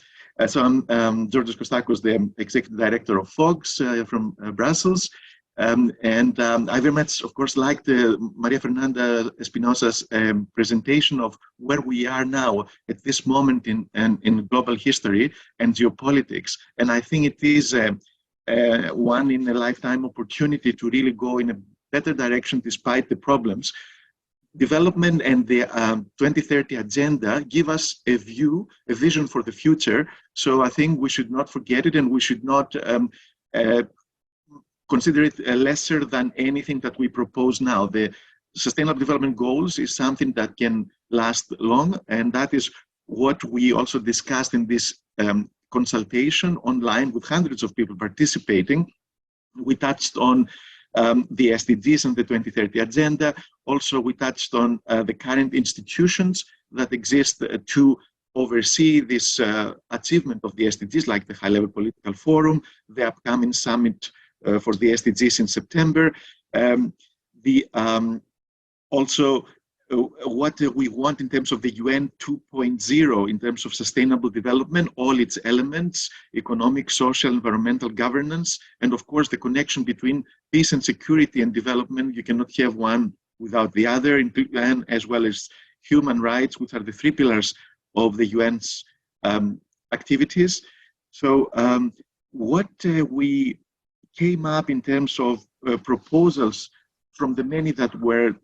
So I'm Georgios Kostakos, the Executive Director of FOGS from Brussels. And I very much, of course, liked Maria Fernanda Espinosa's presentation of where we are now at this moment in global history and geopolitics. And I think it is one in a lifetime opportunity to really go in a better direction despite the problems. Development and the 2030 agenda give us a view, a vision for the future. So I think we should not forget it, and we should not consider it lesser than anything that we propose now. The Sustainable Development Goals is something that can last long, and that is what we also discussed in this consultation online with hundreds of people participating. We touched on the SDGs and the 2030 agenda. Also, we touched on the current institutions that exist to oversee this achievement of the SDGs, like the High-Level Political Forum, the upcoming summit for the SDGs in September. Also, what we want in terms of the UN 2.0, in terms of sustainable development, all its elements, economic, social, environmental governance, and of course the connection between peace and security and development. You cannot have one without the other, as well as human rights, which are the three pillars of the UN's activities. So what we came up in terms of proposals from the many that were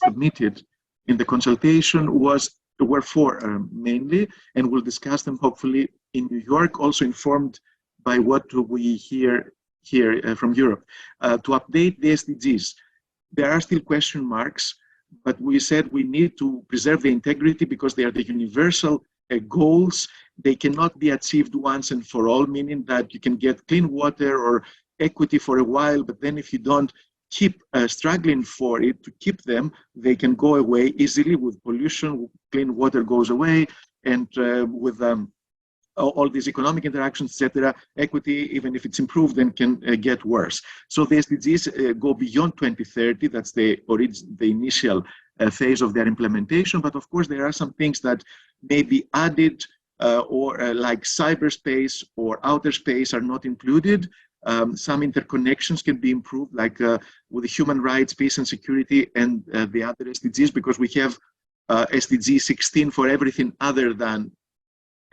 submitted in the consultation were four mainly, and we'll discuss them hopefully in New York, also informed by what we hear here from Europe. To update the SDGs, there are still question marks, but we said we need to preserve the integrity because they are the universal goals. They cannot be achieved once and for all, meaning that you can get clean water or equity for a while, but then if you don't keep struggling for it to keep them, they can go away easily with pollution. Clean water goes away, and with all these economic interactions, etc., equity, even if it's improved, then can get worse. So the SDGs go beyond 2030. That's the initial phase of their implementation. But of course, there are some things that may be added or like cyberspace or outer space are not included. Some interconnections can be improved, like with the human rights, peace and security, and the other SDGs, because we have SDG 16 for everything other than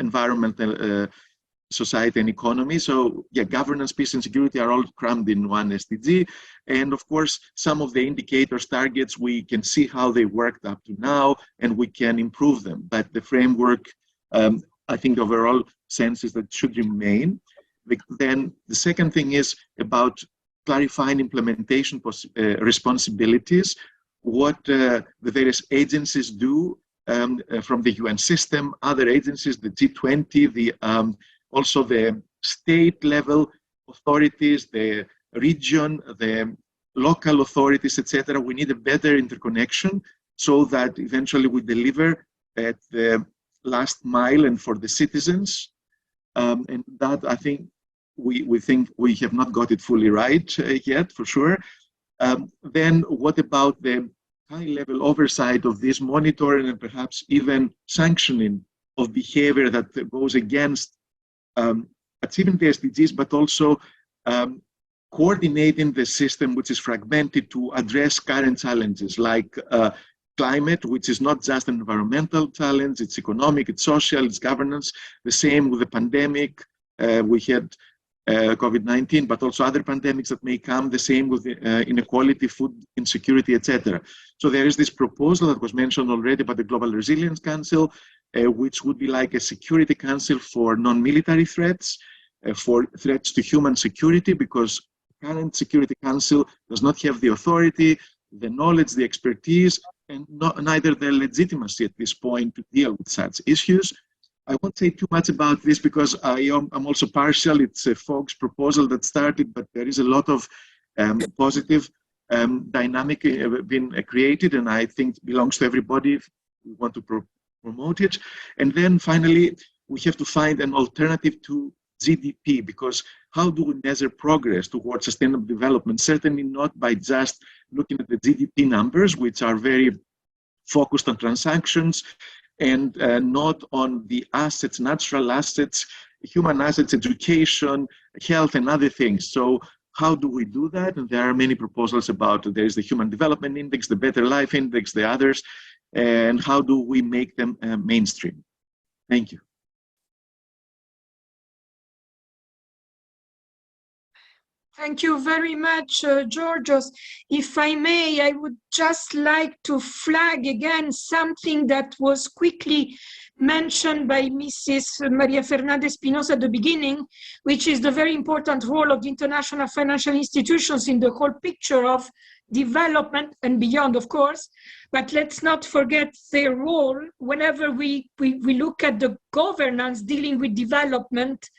environmental, society and economy. So yeah, governance, peace and security are all crammed in one SDG. And of course, some of the indicators, targets, we can see how they worked up to now, and we can improve them. But the framework, I think the overall sense is that should remain. Then the second thing is about clarifying implementation responsibilities, what the various agencies do from the UN system, other agencies, the G20, also the state level authorities, the region, the local authorities, etc. We need a better interconnection so that eventually we deliver at the last mile and for the citizens. And that, I think, we think we have not got it fully right yet, for sure. Then what about the high-level oversight of this monitoring and perhaps even sanctioning of behavior that goes against achieving the SDGs, but also coordinating the system, which is fragmented, to address current challenges like climate, which is not just an environmental challenge, it's economic, it's social, it's governance. The same with the pandemic. We had COVID-19, but also other pandemics that may come, the same with inequality, food insecurity, etc. So there is this proposal that was mentioned already by the Global Resilience Council, which would be like a security council for non-military threats, for threats to human security, because the current Security Council does not have the authority, the knowledge, the expertise, and neither the legitimacy at this point to deal with such issues. I won't say too much about this because I'm also partial. It's a Fogg's proposal that started, but there is a lot of positive dynamic being created, and I think it belongs to everybody if we want to promote it. And then finally, we have to find an alternative to GDP, because how do we measure progress towards sustainable development? Certainly not by just looking at the GDP numbers, which are very focused on transactions, and not on the assets, natural assets, human assets, education, health, and other things. So how do we do that? And there are many proposals about, there's the Human Development Index, the Better Life Index, the others, and how do we make them mainstream? Thank you. Thank you very much, Georgios. If I may, I would just like to flag again something that was quickly mentioned by Mrs. Maria Fernandez-Pinoza at the beginning, which is the very important role of the international financial institutions in the whole picture of development and beyond, of course. But let's not forget their role whenever we look at the governance dealing with development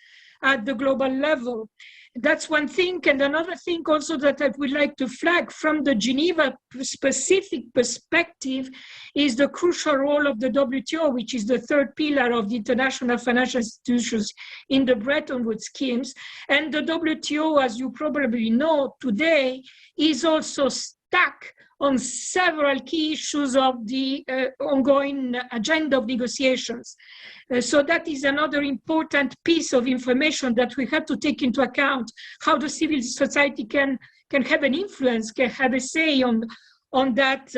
at the global level. That's one thing. And another thing also that I would like to flag from the Geneva specific perspective is the crucial role of the WTO, which is the third pillar of the international financial institutions in the Bretton Woods schemes. And the WTO, as you probably know today, is also stuck on several key issues of the ongoing agenda of negotiations. So that is another important piece of information that we have to take into account, how the civil society can have an influence, can have a say on that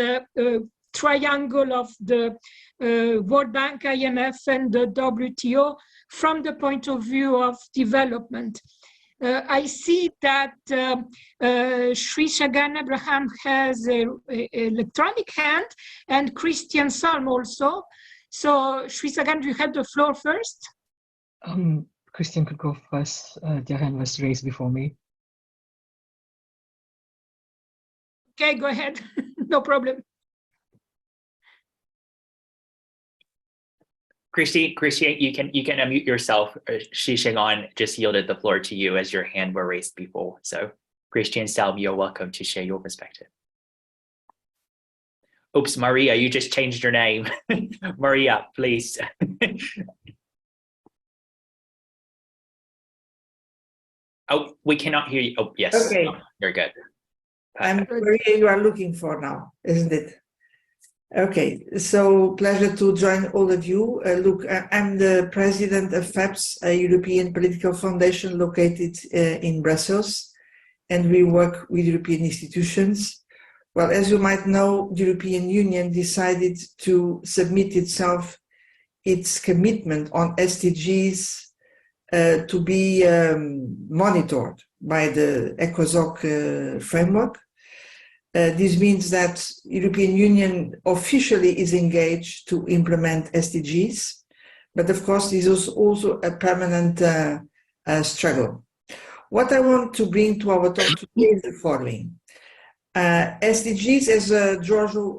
triangle of the World Bank, IMF, and the WTO from the point of view of development. I see that Sri Shagan Abraham has an electronic hand, and Christian Salm also. So, Sri Shagan, do you have the floor first? Christian could go first. Their hand was raised before me. Okay, go ahead. No problem. Christian, you can unmute yourself. Sri Shagan just yielded the floor to you as your hand were raised before. So, Christian Salm, you're welcome to share your perspective. Oops, Maria, you just changed your name. Maria, please. Oh, we cannot hear you. Oh, yes. Okay. Oh, you're good. I'm Maria, you are looking for now, isn't it? Okay, so pleasure to join all of you. Look, I'm the president of FEPS, a European political foundation located in Brussels, and we work with European institutions. Well, as you might know, the European Union decided to submit its commitment on SDGs to be monitored by the ECOSOC framework. This means that European Union officially is engaged to implement SDGs, but of course this is also a permanent struggle. What I want to bring to our talk today is the following. SDGs, as Giorgio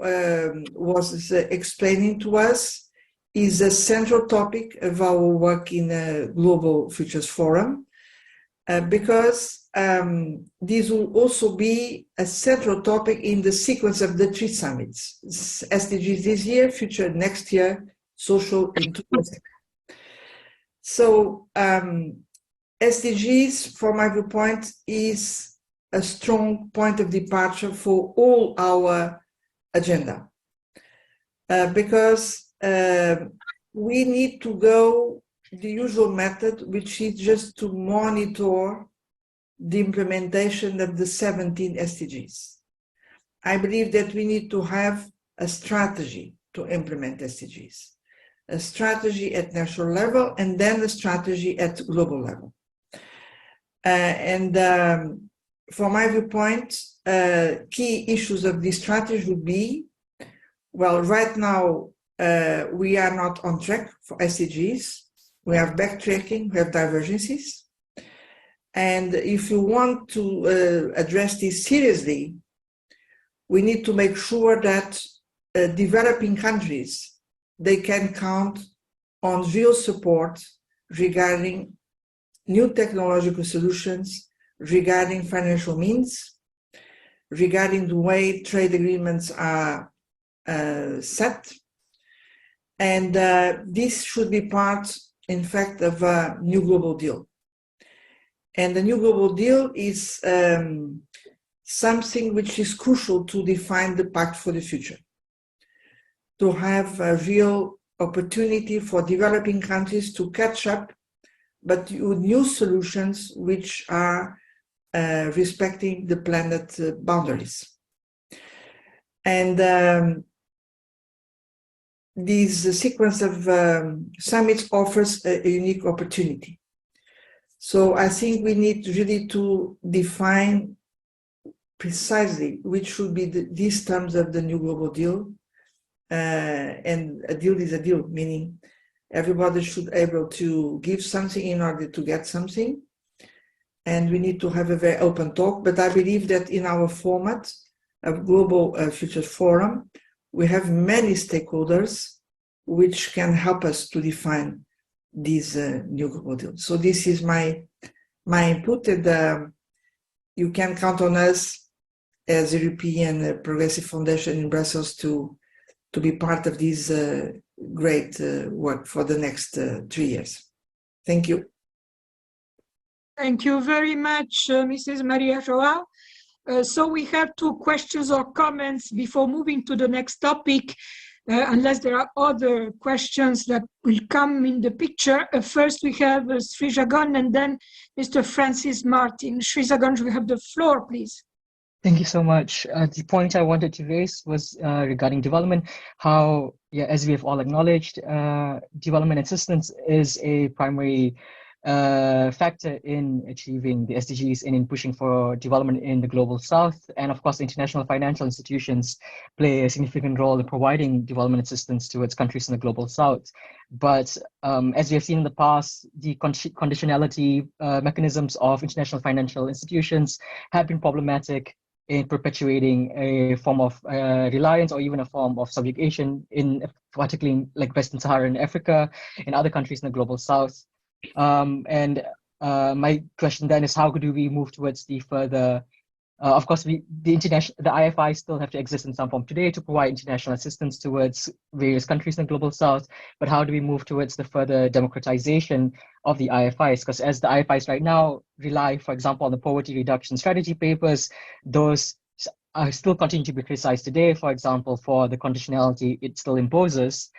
was explaining to us, is a central topic of our work in the Global Futures Forum, because this will also be a central topic in the sequence of the 3 summits. SDGs this year, future next year, social in 2000. So SDGs, from my viewpoint, is a strong point of departure for all our agenda, because we need to go the usual method, which is just to monitor the implementation of the 17 SDGs. I believe that we need to have a strategy to implement SDGs, a strategy at national level, and then a strategy at global level. From my viewpoint, key issues of this strategy would be, well, right now, we are not on track for SDGs. We have backtracking, we have divergences. And if you want to address this seriously, we need to make sure that developing countries, they can count on real support regarding new technological solutions, regarding financial means, regarding the way trade agreements are set. And this should be part, in fact, of a new global deal. And the new global deal is something which is crucial to define the pact for the future, to have a real opportunity for developing countries to catch up, but with new solutions which are respecting the planet boundaries. And this sequence of summits offers a unique opportunity. So I think we need really to define precisely which should be these terms of the new global deal. And a deal is a deal, meaning everybody should be able to give something in order to get something. And we need to have a very open talk. But I believe that in our format of Global Futures Forum, we have many stakeholders which can help us to define this new global deal. So this is my input, and you can count on us as a European Progressive Foundation in Brussels to be part of this great work for the next 3 years. Thank you. Thank you very much, Mrs. Maria Joao. So we have 2 questions or comments before moving to the next topic, unless there are other questions that will come in the picture. First, we have Sri Shagan and then Mr. Francis Martin. Sri Shagan, you have the floor, please. Thank you so much. The point I wanted to raise was regarding development, how, yeah, as we have all acknowledged, development assistance is a primary factor in achieving the SDGs and in pushing for development in the global south. And of course, international financial institutions play a significant role in providing development assistance towards countries in the global south. But as we have seen in the past, the conditionality mechanisms of international financial institutions have been problematic in perpetuating a form of reliance or even a form of subjugation in particularly like Western Saharan Africa and other countries in the global south. My question then is, how do we move towards the further, of course, the IFI still have to exist in some form today to provide international assistance towards various countries in the global south, but how do we move towards the further democratization of the IFIs? Because as the IFIs right now rely, for example, on the poverty reduction strategy papers, those are still continue to be criticized today, for example, for the conditionality it still imposes.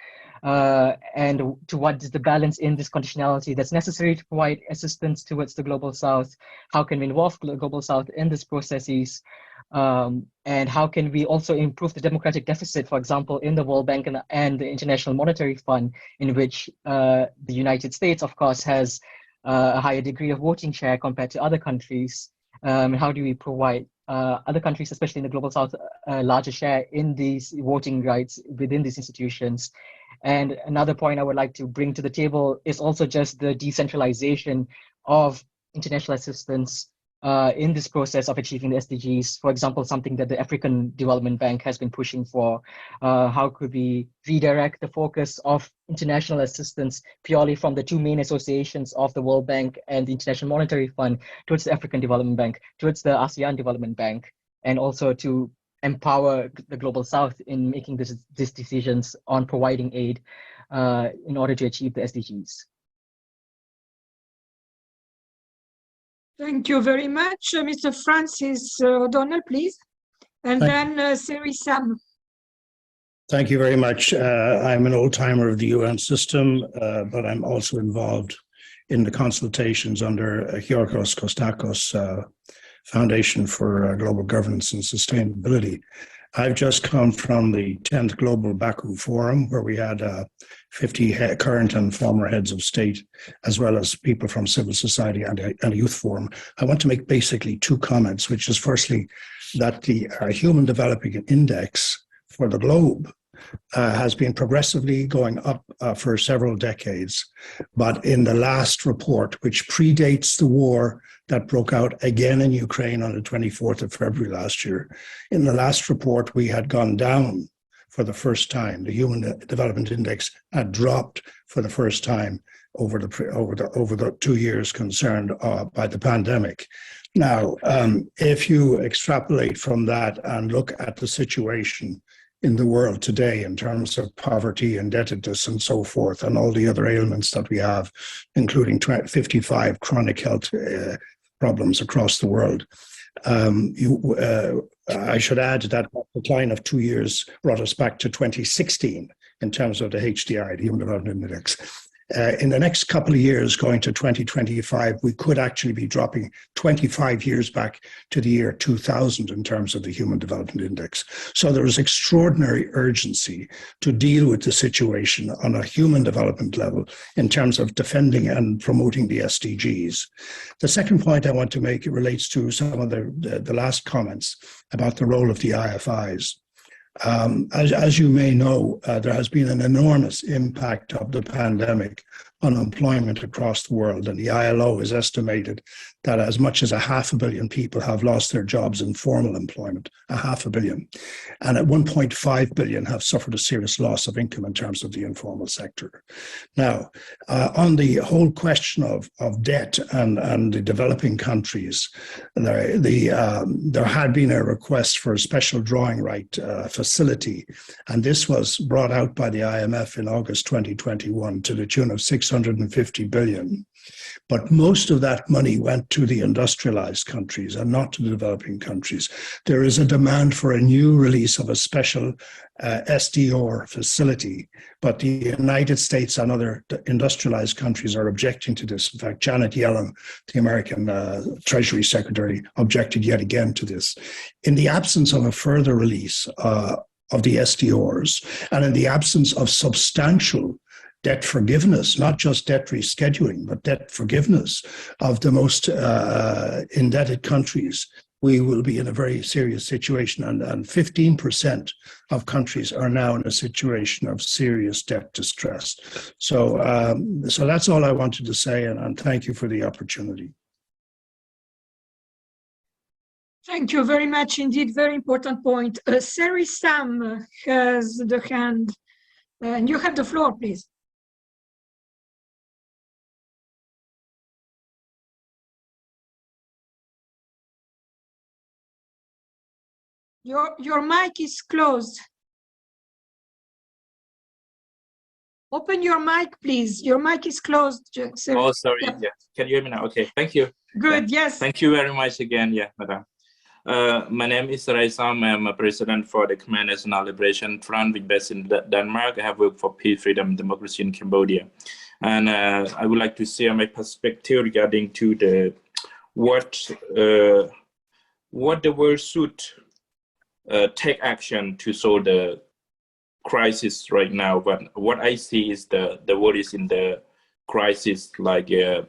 And to what is the balance in this conditionality that's necessary to provide assistance towards the global south? How can we involve the global south in these processes? And how can we also improve the democratic deficit, for example, in the World Bank and the International Monetary Fund, in which the United States, of course, has a higher degree of voting share compared to other countries? How do we provide other countries, especially in the global south, a larger share in these voting rights within these institutions? And another point I would like to bring to the table is also just the decentralization of international assistance in this process of achieving the SDGs. For example, something that the African Development Bank has been pushing for. How could we redirect the focus of international assistance purely from the two main associations of the World Bank and the International Monetary Fund towards the African Development Bank, towards the ASEAN Development Bank, and also to empower the global south in making these decisions on providing aid in order to achieve the SDGs. Thank you very much, Mr. Francis O'Donnell, please. And then Seri Sam. Thank you very much. I'm an old-timer of the UN system, but I'm also involved in the consultations under Georgios Kostakos Foundation for Global Governance and Sustainability. I've just come from the 10th Global Baku Forum, where we had 50 current and former heads of state, as well as people from civil society and a youth forum. I want to make basically two comments, which is firstly that the Human Development Index for the globe has been progressively going up for several decades. But in the last report, which predates the war that broke out again in Ukraine on the 24th of February last year, in the last report, we had gone down for the first time. The Human Development Index had dropped for the first time over the 2 years concerned by the pandemic. Now, if you extrapolate from that and look at the situation in the world today in terms of poverty, indebtedness, and so forth, and all the other ailments that we have, including 55 chronic health problems across the world. I should add that decline of 2 years brought us back to 2016 in terms of the HDI, the Human Development Index. In the next couple of years, going to 2025, we could actually be dropping 25 years back to the year 2000 in terms of the Human Development Index. So there is extraordinary urgency to deal with the situation on a human development level in terms of defending and promoting the SDGs. The second point I want to make relates to some of the last comments about the role of the IFIs. As you may know, there has been an enormous impact of the pandemic on employment across the world, and the ILO has estimated that as much as 500 million people have lost their jobs in formal employment, 500 million, and at 1.5 billion have suffered a serious loss of income in terms of the informal sector. Now, on the whole question of debt and the developing countries, there had been a request for a special drawing right facility, and this was brought out by the IMF in August 2021 to the tune of 650 billion. But most of that money went to the industrialized countries and not to the developing countries. There is a demand for a new release of a special SDR facility, but the United States and other industrialized countries are objecting to this. In fact, Janet Yellen, the American Treasury Secretary, objected yet again to this. In the absence of a further release of the SDRs, and in the absence of substantial debt forgiveness, not just debt rescheduling, but debt forgiveness of the most indebted countries, we will be in a very serious situation. And 15% of countries are now in a situation of serious debt distress. So, so that's all I wanted to say, and thank you for the opportunity. Thank you very much indeed. Very important point. Sari Sam has the hand, and you have the floor, please. Your mic is closed. Open your mic, please. Your mic is closed. Sari. Oh, sorry. Yeah. Yeah. Can you hear me now? Okay. Thank you. Good. Yeah. Yes. Thank you very much again. Yeah, madam. My name is Raisam. I'm a president for the Khmer National Liberation Front, which is based in Denmark. I have worked for peace, freedom, and democracy in Cambodia. And I would like to share my perspective regarding to the what the world should take action to solve the crisis right now. But what I see is the world is in the crisis, like the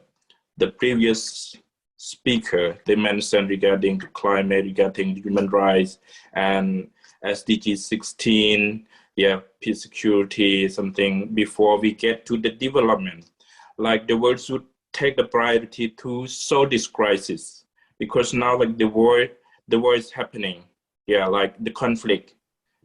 previous speaker, they mentioned regarding climate, regarding human rights, and SDG 16, yeah, peace, security, something before we get to the development. Like the world should take the priority to solve this crisis, because now like the war is happening, yeah, like the conflict.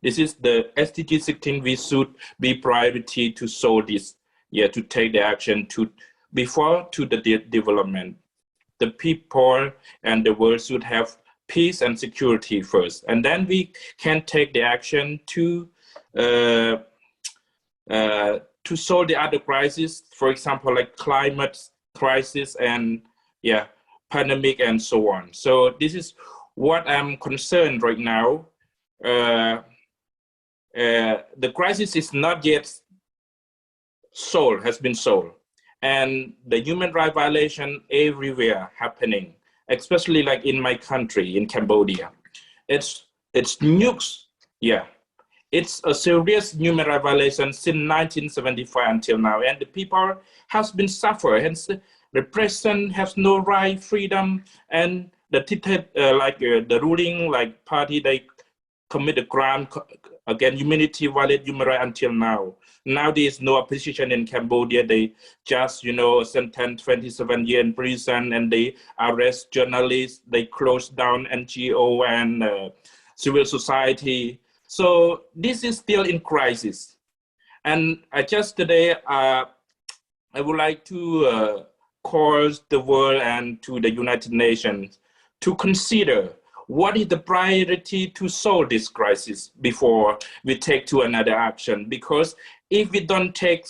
This is the SDG 16, we should be priority to solve this, yeah, to take the action to before to the development. The people and the world should have peace and security first, and then we can take the action to solve the other crises, for example, like climate crisis and yeah, pandemic and so on. So this is what I'm concerned right now. The crisis is not yet solved, has been solved. And the human rights violation everywhere happening, especially like in my country, in Cambodia. It's nukes, yeah. It's a serious human rights violation since 1975 until now. And the people has been suffering, hence repression, has no right, freedom, and the ruling like party, they commit a crime against humanity, violate human rights until now. Now there is no opposition in Cambodia. They just, sentence 27 years in prison, and they arrest journalists. They close down NGO and civil society. So this is still in crisis. And just today, I would like to call the world and to the United Nations to consider what is the priority to solve this crisis before we take to another action. Because if we don't take,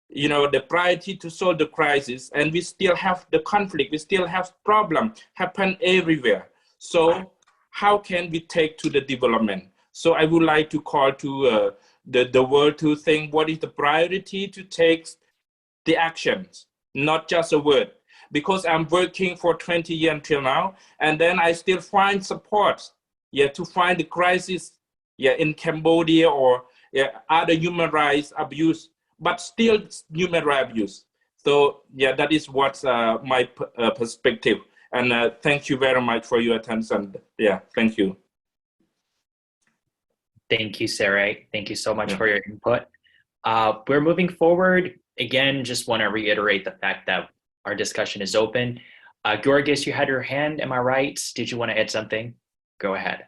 the priority to solve the crisis, and we still have the conflict, we still have problem happen everywhere. So how can we take to the development? So I would like to call to the world to think what is the priority to take the actions, not just a word. Because I'm working for 20 years until now, and then I still find support, yeah, to find the crisis, yeah, in Cambodia or other human rights abuse, but still human rights abuse. So yeah, that is what's my perspective. And thank you very much for your attention. Yeah, thank you. Thank you, Sarah. Thank you so much for your input. We're moving forward. Again, just want to reiterate the fact that our discussion is open. Georgis, you had your hand, am I right? Did you want to add something? Go ahead.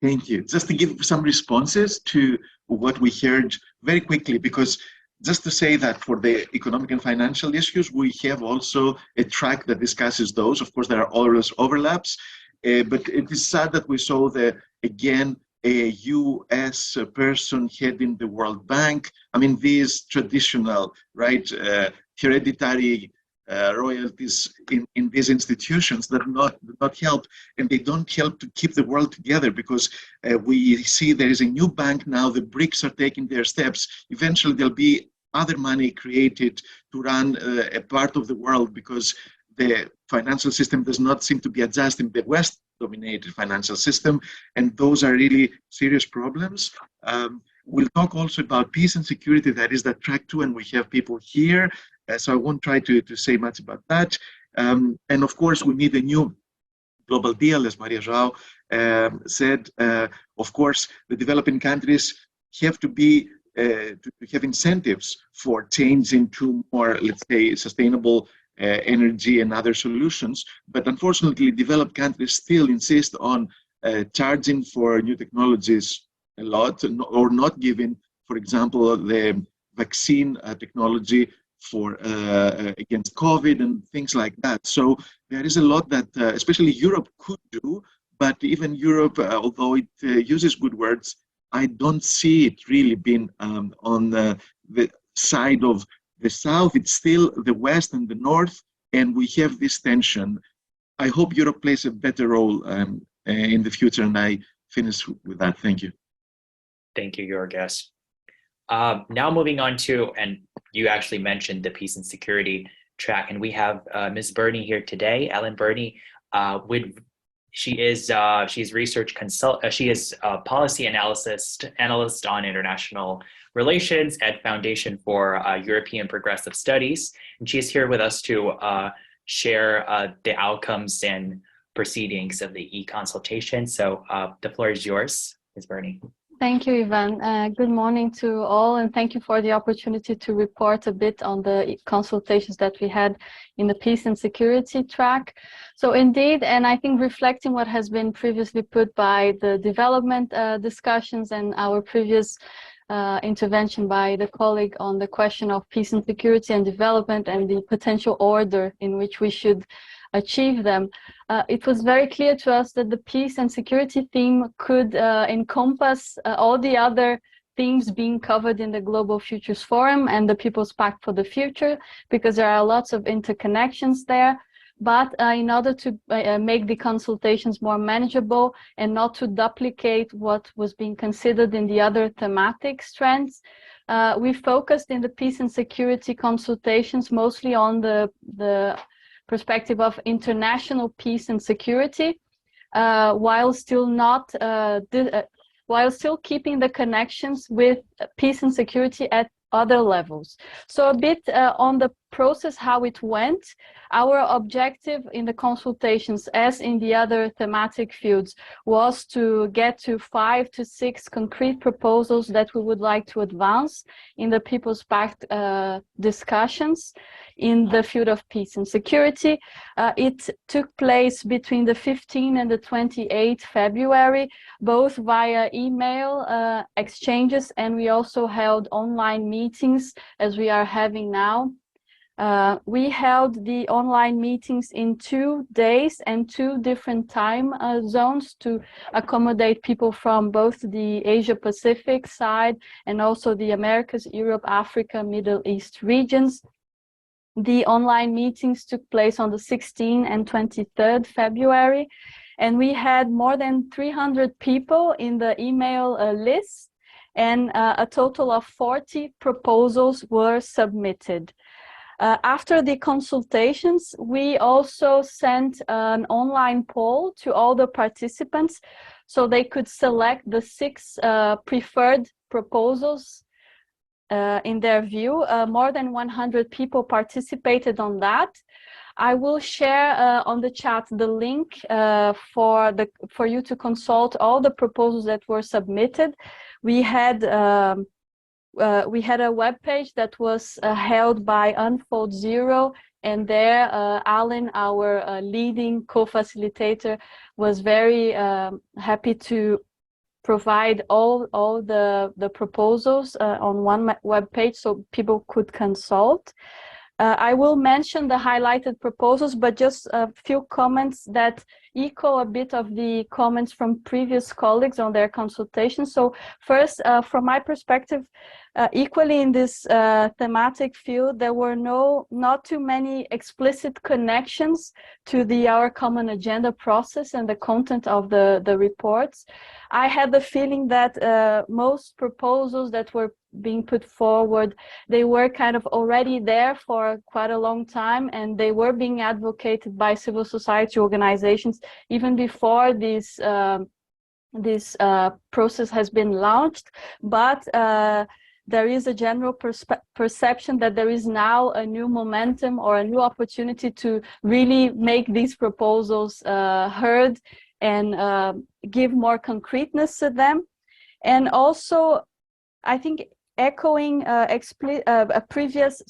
Thank you. Just to give some responses to what we heard very quickly, because just to say that for the economic and financial issues, we have also a track that discusses those. Of course, there are always overlaps, but it is sad that we saw again, a US person heading the World Bank. I mean, these traditional, right, hereditary royalties in these institutions that not help, and they don't help to keep the world together, because we see there is a new bank now, the BRICS are taking their steps. Eventually there'll be other money created to run a part of the world, because the financial system does not seem to be adjusting the West dominated financial system, and those are really serious problems. We'll talk also about peace and security. That is that track 2, and we have people here. So I won't try to say much about that. And of course, we need a new global deal, as Maria João said. Of course, the developing countries have to be to have incentives for change into more, let's say, sustainable energy and other solutions. But unfortunately, developed countries still insist on charging for new technologies a lot, or not giving, for example, the vaccine technology for against COVID and things like that. So there is a lot that especially Europe could do, but even Europe, although it uses good words, I don't see it really being on the side of the South. It's still the West and the North, and we have this tension. I hope Europe plays a better role in the future, and I finish with that. Thank you. Thank you, Georgios. Now moving on to, and you actually mentioned the peace and security track, and we have Ms. Burney here today, Ellen Burney. She's research consult. She is a policy analyst on international relations at Foundation for European Progressive Studies, and she's here with us to share the outcomes and proceedings of the e-consultation. So the floor is yours, Ms. Burney. Thank you, Ivan. Good morning to all, and thank you for the opportunity to report a bit on the consultations that we had in the peace and security track. So indeed, and I think reflecting what has been previously put by the development discussions and our previous intervention by the colleague on the question of peace and security and development and the potential order in which we should achieve them, it was very clear to us that the peace and security theme could encompass all the other themes being covered in the Global Futures Forum and the People's Pact for the Future, because there are lots of interconnections there. But in order to make the consultations more manageable and not to duplicate what was being considered in the other thematic strands, we focused in the peace and security consultations mostly on the perspective of international peace and security, while still keeping the connections with peace and security at other levels. So a bit on the process, how it went. Our objective in the consultations, as in the other thematic fields, was to get to 5 to 6 concrete proposals that we would like to advance in the People's Pact discussions in the field of peace and security. It took place between the 15th and the 28th February, both via email exchanges, and we also held online meetings as we are having now. We held the online meetings in 2 days and 2 different time zones to accommodate people from both the Asia Pacific side and also the Americas, Europe, Africa, Middle East regions. The online meetings took place on the 16th and 23rd February, and we had more than 300 people in the email list, and a total of 40 proposals were submitted. After the consultations, we also sent an online poll to all the participants so they could select the 6 preferred proposals in their view. More than 100 people participated on that. I will share on the chat the link for you to consult all the proposals that were submitted. We had a web page that was held by Unfold Zero, and there Alan, our leading co-facilitator, was very happy to provide all the proposals on one web page so people could consult. I will mention the highlighted proposals, but just a few comments that echo a bit of the comments from previous colleagues on their consultation. So first, from my perspective, equally in this thematic field, there were not too many explicit connections to our common agenda process and the content of the reports. I had the feeling that most proposals that were being put forward, they were kind of already there for quite a long time, and they were being advocated by civil society organizations even before these this process has been launched, but there is a general perception that there is now a new momentum or a new opportunity to really make these proposals heard and give more concreteness to them. And also, I think echoing previous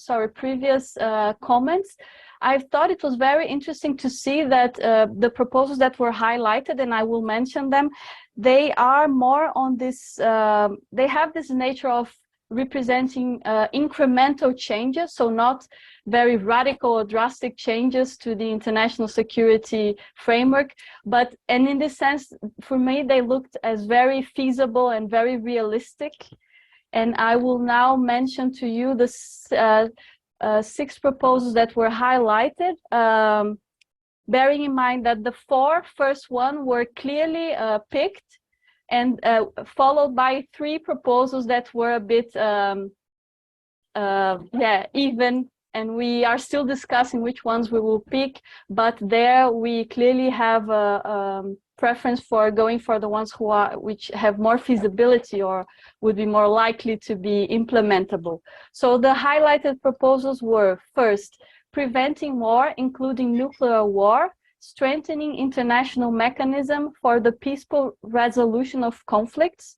comments, I thought it was very interesting to see that the proposals that were highlighted, and I will mention them, they are more on this, they have this nature of representing incremental changes, so not very radical or drastic changes to the international security framework, and in this sense, for me, they looked as very feasible and very realistic. And I will now mention to you the 6 proposals that were highlighted, bearing in mind that the 4 first one were clearly picked, and followed by 3 proposals that were a bit even, and we are still discussing which ones we will pick, but there we clearly have a preference for going for the ones which have more feasibility or would be more likely to be implementable. So the highlighted proposals were: first, preventing war, including nuclear war, strengthening international mechanism for the peaceful resolution of conflicts.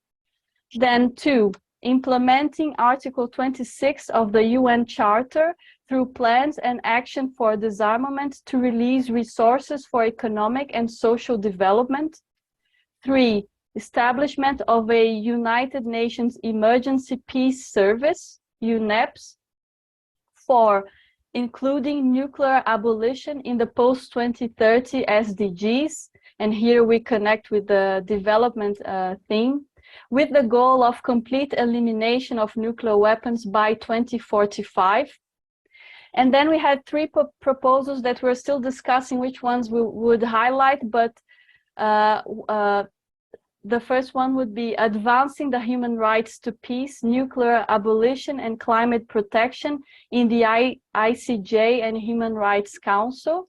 Then 2, implementing Article 26 of the UN Charter through plans and action for disarmament to release resources for economic and social development. 3, establishment of a United Nations Emergency Peace Service, UNEPS. 4, including nuclear abolition in the post-2030 SDGs, and here we connect with the development theme, with the goal of complete elimination of nuclear weapons by 2045. And then we had 3 proposals that we're still discussing which ones we would highlight, but the first one would be advancing the human rights to peace, nuclear abolition, and climate protection in the ICJ and Human Rights Council.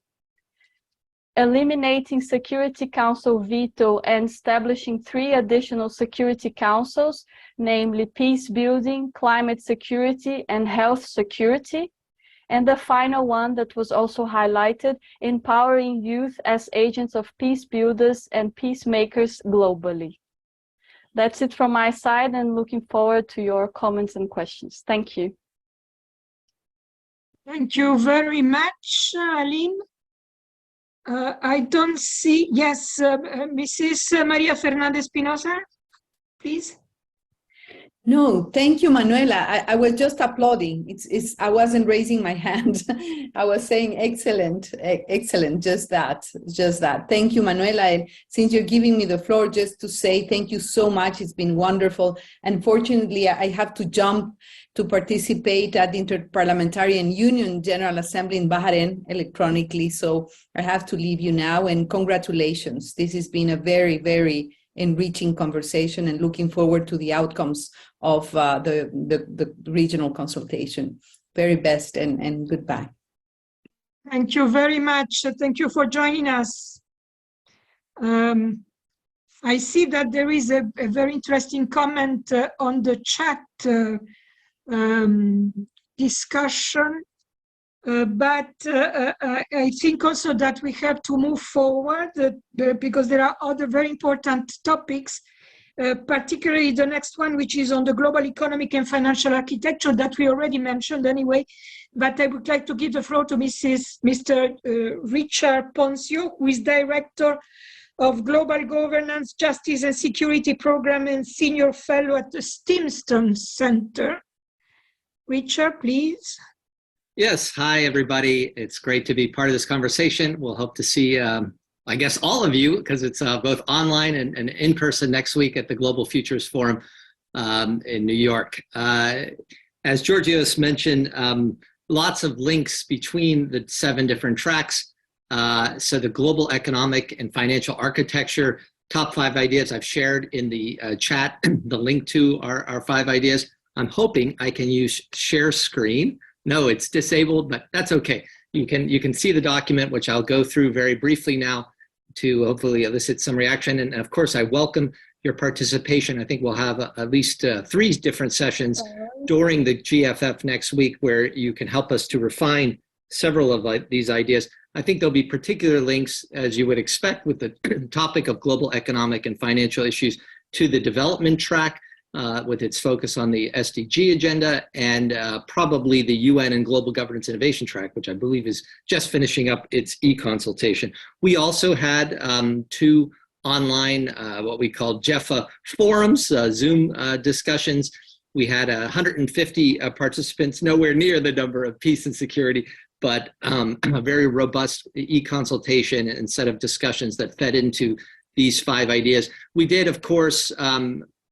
Eliminating Security Council veto and establishing 3 additional Security Councils, namely peace building, climate security, and health security. And the final one that was also highlighted, empowering youth as agents of peace builders and peacemakers globally. That's it from my side, and looking forward to your comments and questions. Thank you. Thank you very much, Aline. I don't see, yes, Mrs. Maria Fernandez Pinoza, please. No, thank you, Manuela. I was just applauding. I wasn't raising my hand. I was saying excellent, excellent, just that. Thank you, Manuela. And since you're giving me the floor, just to say thank you so much. It's been wonderful. Unfortunately, I have to jump to participate at the Interparliamentarian Union General Assembly in Bahrain electronically. So I have to leave you now, and congratulations. This has been a very, very enriching conversation, and looking forward to the outcomes of the regional consultation. Very best, and goodbye. Thank you very much. Thank you for joining us. I see that there is a very interesting comment on the chat discussion, but I think also that we have to move forward because there are other very important topics, particularly the next one, which is on the global economic and financial architecture that we already mentioned anyway. But I would like to give the floor to Mr. Richard Poncio, who is Director of Global Governance, Justice and Security Program and Senior Fellow at the Stimson Center. Richard, please. Yes, hi everybody. It's great to be part of this conversation. We'll hope to see, I guess, all of you, because it's both online and in person next week at the Global Futures Forum in New York. As Georgios mentioned, lots of links between the 7 different tracks. So the global economic and financial architecture, top 5 ideas I've shared in the chat, the link to our 5 ideas. I'm hoping I can use share screen. No, it's disabled, but that's okay. You can see the document, which I'll go through very briefly now to hopefully elicit some reaction. And of course, I welcome your participation. I think we'll have at least 3 different sessions during the GFF next week where you can help us to refine several of these ideas. I think there'll be particular links, as you would expect, with the topic of global economic and financial issues to the development track, with its focus on the SDG agenda, and probably the UN and Global Governance Innovation track, which I believe is just finishing up its e-consultation. We also had 2 online, what we call JEFA forums, Zoom discussions. We had 150 participants, nowhere near the number of peace and security, but a very robust e-consultation and set of discussions that fed into these 5 ideas. We did, of course,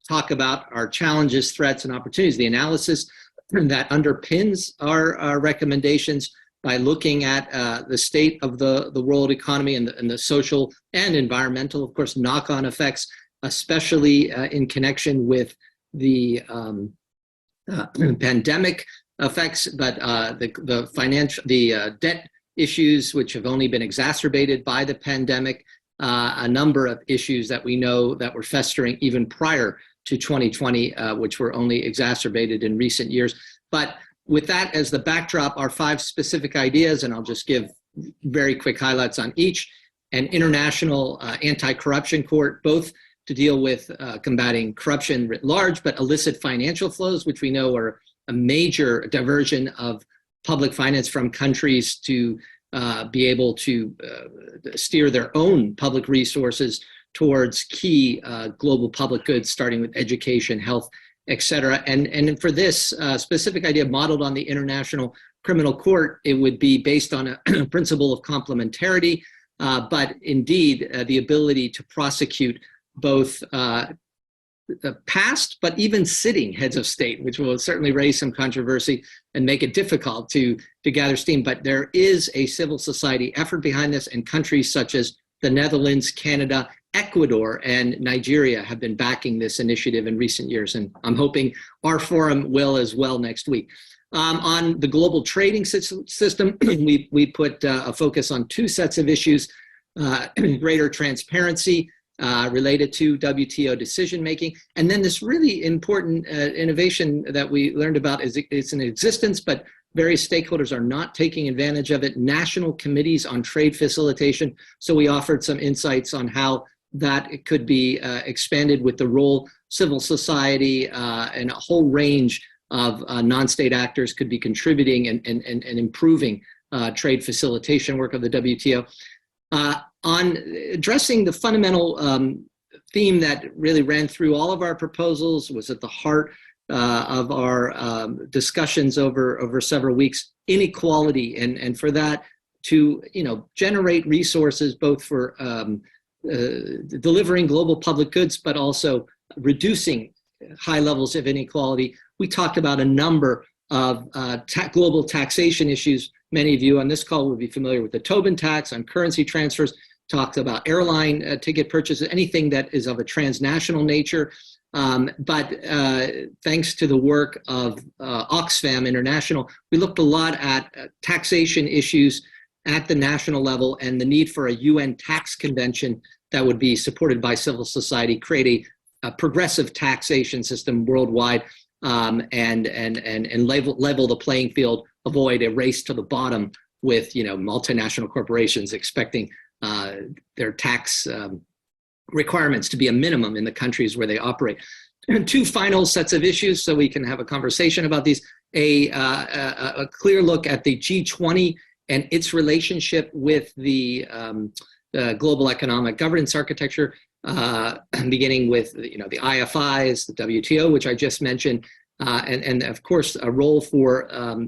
talk about our challenges, threats, and opportunities, the analysis that underpins our recommendations by looking at the state of the world economy and the social and environmental, of course, knock-on effects, especially in connection with the pandemic effects, but the debt issues, which have only been exacerbated by the pandemic, a number of issues that we know that were festering even prior to 2020, which were only exacerbated in recent years. But with that as the backdrop, our 5 specific ideas, and I'll just give very quick highlights on each: an international anti-corruption court, both to deal with combating corruption writ large, but illicit financial flows, which we know are a major diversion of public finance from countries to be able to steer their own public resources towards key global public goods, starting with education, health, et cetera. And for this specific idea modeled on the International Criminal Court, it would be based on a principle of complementarity, but indeed the ability to prosecute both past, but even sitting heads of state, which will certainly raise some controversy and make it difficult to gather steam. But there is a civil society effort behind this, and countries such as the Netherlands, Canada, Ecuador, and Nigeria have been backing this initiative in recent years, and I'm hoping our forum will as well next week. On the global trading system, we put a focus on 2 sets of issues: greater transparency related to WTO decision-making, and then this really important innovation that we learned about is it's in existence, but various stakeholders are not taking advantage of it: national committees on trade facilitation. So we offered some insights on how that it could be expanded with the role civil society and a whole range of non-state actors could be contributing and improving trade facilitation work of the WTO. On addressing the fundamental theme that really ran through all of our proposals, was at the heart of our discussions over several weeks: inequality, and for that to generate resources both for delivering global public goods, but also reducing high levels of inequality. We talked about a number of global taxation issues. Many of you on this call would be familiar with the Tobin tax on currency transfers, talked about airline ticket purchases, anything that is of a transnational nature. But thanks to the work of Oxfam International, we looked a lot at taxation issues at the national level and the need for a UN tax convention that would be supported by civil society, create a progressive taxation system worldwide, and level the playing field, avoid a race to the bottom with multinational corporations expecting their tax requirements to be a minimum in the countries where they operate. And 2 final sets of issues, so we can have a conversation about these: a clear look at the G20 and its relationship with the global economic governance architecture, beginning with the IFIs, the WTO, which I just mentioned, and of course a role for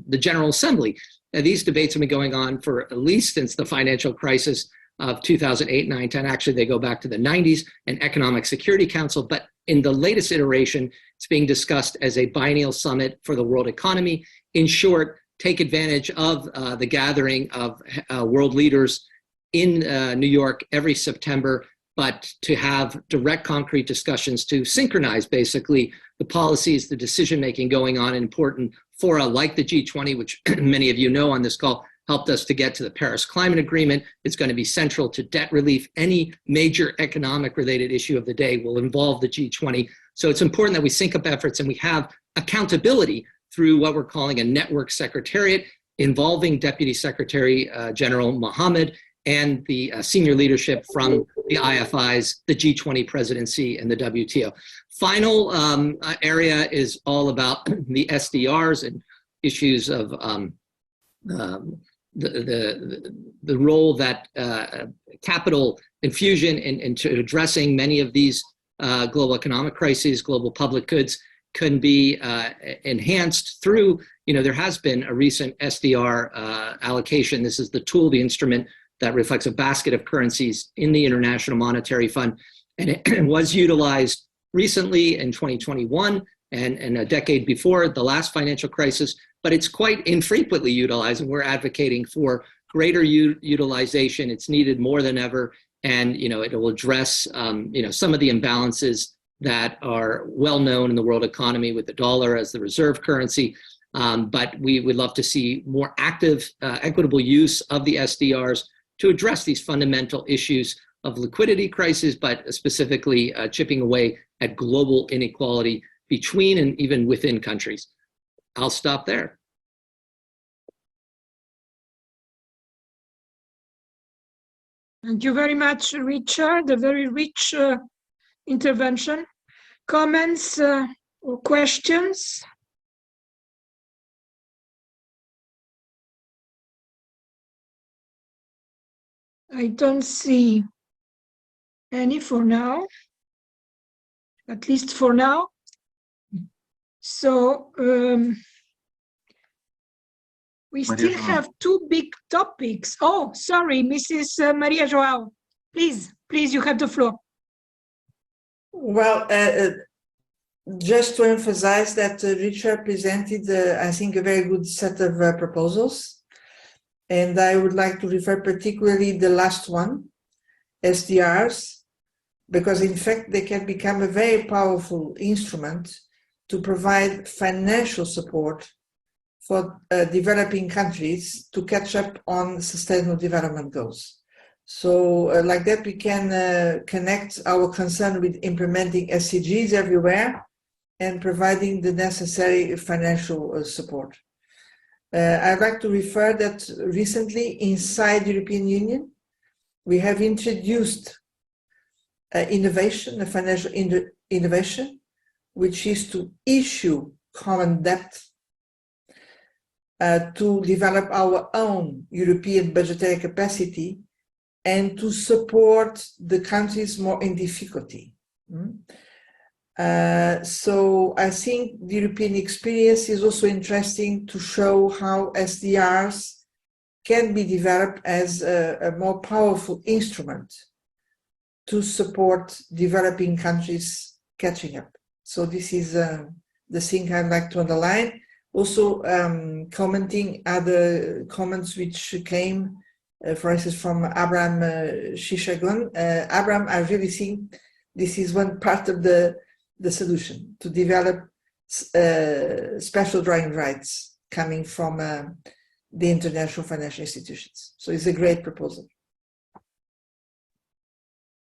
the General Assembly. Now, these debates have been going on for at least since the financial crisis of 2008, 9, 10. Actually, they go back to the 90s, and Economic Security Council. But in the latest iteration, it's being discussed as a biennial summit for the world economy. In short, take advantage of the gathering of world leaders in New York every September, but to have direct, concrete discussions to synchronize basically the policies, the decision-making going on in important fora like the G20, which many of you know on this call helped us to get to the Paris Climate Agreement. It's going to be central to debt relief. Any major economic related issue of the day will involve the G20. So it's important that we sync up efforts and we have accountability through what we're calling a network secretariat involving Deputy Secretary-General Mohammed and the senior leadership from the IFIs, the G20 presidency, and the WTO. Final area is all about the SDRs and issues of the role that capital infusion into addressing many of these global economic crises, global public goods, can be enhanced through, there has been a recent SDR allocation. This is the tool, the instrument that reflects a basket of currencies in the International Monetary Fund. And it was utilized recently in 2021 and a decade before the last financial crisis, but it's quite infrequently utilized, and we're advocating for greater utilization. It's needed more than ever, and it will address some of the imbalances that are well known in the world economy with the dollar as the reserve currency. But we would love to see more active, equitable use of the SDRs to address these fundamental issues of liquidity crisis, but specifically chipping away at global inequality between and even within countries. I'll stop there. Thank you very much, Richard. A very rich intervention. Comments or questions? I don't see any for now, at least for now. So we still have two big topics. Oh, sorry, Mrs. Maria Joao. Please, you have the floor. Well, just to emphasize that Richard presented, I think, a very good set of proposals. And I would like to refer particularly the last one, SDRs, because in fact they can become a very powerful instrument to provide financial support for developing countries to catch up on sustainable development goals. So like that, we can connect our concern with implementing SDGs everywhere and providing the necessary financial support. I'd like to refer that recently inside the European Union, we have introduced innovation, a financial innovation, which is to issue common debt to develop our own European budgetary capacity and to support the countries more in difficulty. So I think the European experience is also interesting to show how SDRs can be developed as a more powerful instrument to support developing countries catching up. So this is the thing I'd like to underline. Also commenting other comments which came, for instance, from Abraham Shishagun. Abraham, I really think this is one part of the solution, to develop special drawing rights coming from the international financial institutions. So it's a great proposal.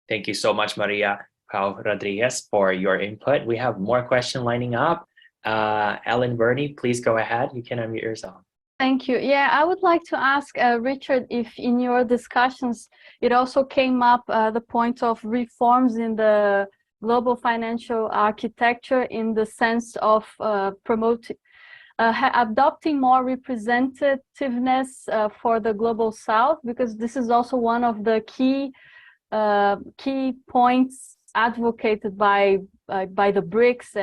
Thank you so much, Maria Joao Rodriguez, for your input. We have more questions lining up. Ellen Burney, please go ahead. You can unmute yourself. Thank you. Yeah, I would like to ask Richard if in your discussions it also came up the point of reforms in the global financial architecture in the sense of adopting more representativeness for the global south, because this is also one of the key points advocated by the BRICS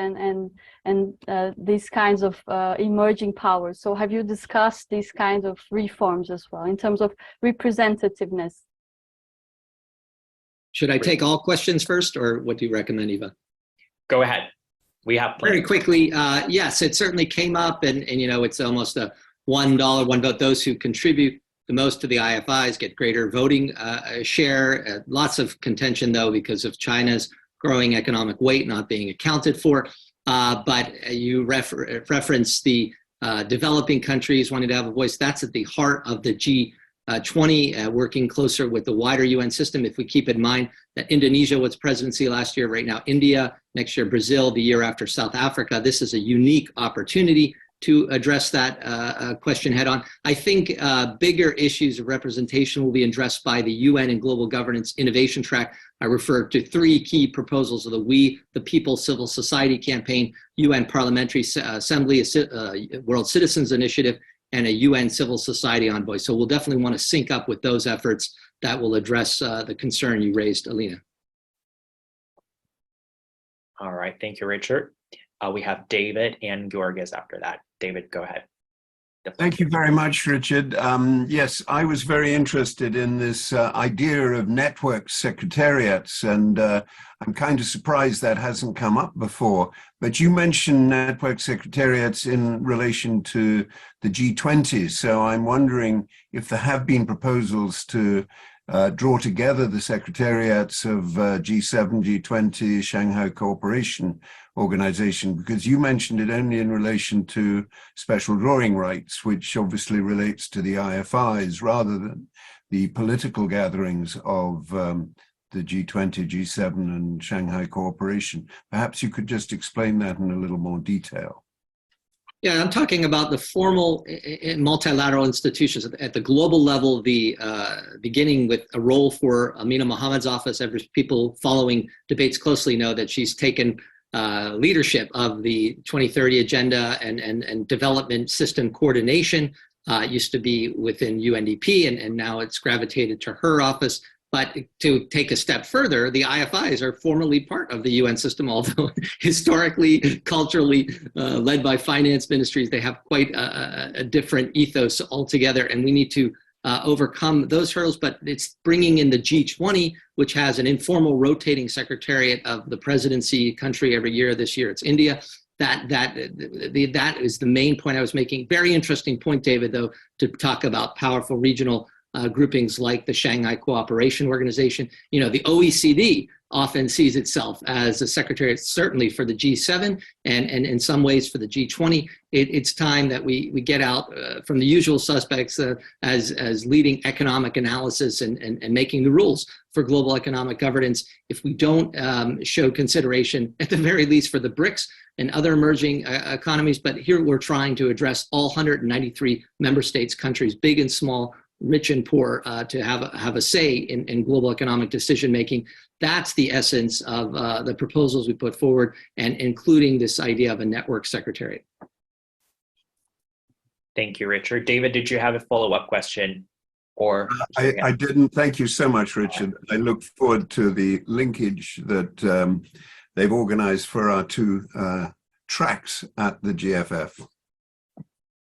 and these kinds of emerging powers. So have you discussed these kinds of reforms as well in terms of representativeness? Should I take all questions first, or what do you recommend, Eva? Go ahead. We have plenty. Very quickly, yes, it certainly came up, and it's almost a $1, one vote. Those who contribute the most to the IFIs get greater voting share. Lots of contention, though, because of China's growing economic weight not being accounted for. But you reference the developing countries wanting to have a voice. That's at the heart of the G20, working closer with the wider UN system. If we keep in mind that Indonesia was presidency last year, right now India, next year Brazil, the year after South Africa, this is a unique opportunity to address that question head on. I think bigger issues of representation will be addressed by the UN and Global Governance Innovation Track. I refer to 3 key proposals of the We, the People, Civil Society Campaign, UN Parliamentary Assembly, World Citizens Initiative, and a UN Civil Society Envoy. So we'll definitely want to sync up with those efforts that will address the concern you raised, Alina. All right, thank you, Richard. We have David and Georges after that. David, go ahead. Thank you very much, Richard. Yes, I was very interested in this idea of network secretariats, and I'm kind of surprised that hasn't come up before. But you mentioned network secretariats in relation to the G20, so I'm wondering if there have been proposals to draw together the secretariats of G7, G20, Shanghai Cooperation Organization, because you mentioned it only in relation to special drawing rights, which obviously relates to the IFIs rather than the political gatherings of the G20, G7, and Shanghai Cooperation. Perhaps you could just explain that in a little more detail. Yeah, I'm talking about the formal multilateral institutions at the global level, the beginning with a role for Amina Mohammed's office. Every people following debates closely know that she's taken leadership of the 2030 agenda and development system coordination. It used to be within UNDP, and now it's gravitated to her office. But to take a step further, the IFIs are formally part of the UN system, although historically, culturally, led by finance ministries, they have quite a different ethos altogether, and we need to overcome those hurdles. But it's bringing in the G20, which has an informal rotating secretariat of the presidency country every year. This year it's India. That is the main point I was making. Very interesting point, David, though, to talk about powerful regional groupings like the Shanghai Cooperation Organization. You know, the OECD often sees itself as a secretariat, certainly for the G7 and in some ways for the G20. It's time that we get out from the usual suspects as leading economic analysis and making the rules for global economic governance. If we don't show consideration, at the very least, for the BRICS and other emerging economies, but here we're trying to address all 193 member states, countries, big and small, rich and poor, to have a say in global economic decision making. That's the essence of the proposals we put forward, and including this idea of a network secretariat. Thank you, Richard. David, did you have a follow-up question? Or I didn't. Thank you so much, Richard. I look forward to the linkage that they've organized for our 2 tracks at the GFF.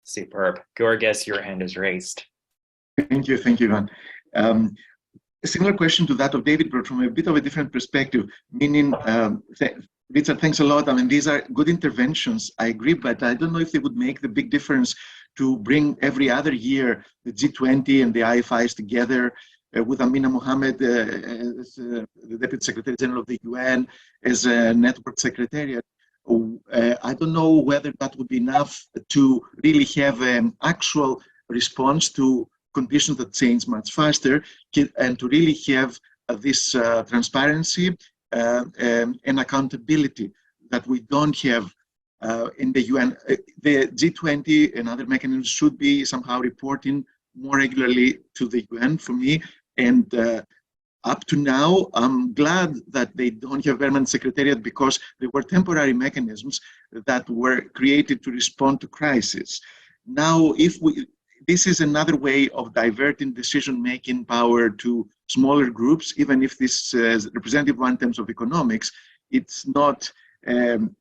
Superb. Georges, your hand is raised. Thank you, Ivan. A similar question to that of David, but from a bit of a different perspective, meaning, Richard, thanks a lot. I mean, these are good interventions, I agree, but I don't know if they would make the big difference to bring every other year the G20 and the IFIs together with Amina Mohammed as the Deputy Secretary-General of the UN, as a network secretariat. I don't know whether that would be enough to really have an actual response to conditions that change much faster, and to really have this transparency and accountability that we don't have in the UN. The G20 and other mechanisms should be somehow reporting more regularly to the UN for me. And up to now, I'm glad that they don't have permanent secretariat, because there were temporary mechanisms that were created to respond to crisis. Now, this is another way of diverting decision-making power to smaller groups, even if this is representative one in terms of economics. It's not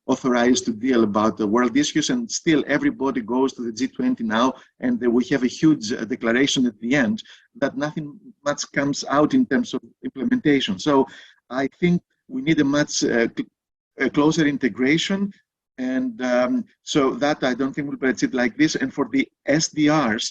authorized to deal about the world issues, and still everybody goes to the G20 now, and we have a huge declaration at the end that nothing much comes out in terms of implementation. So I think we need a much closer integration. And so that I don't think we'll proceed like this. And for the SDRs,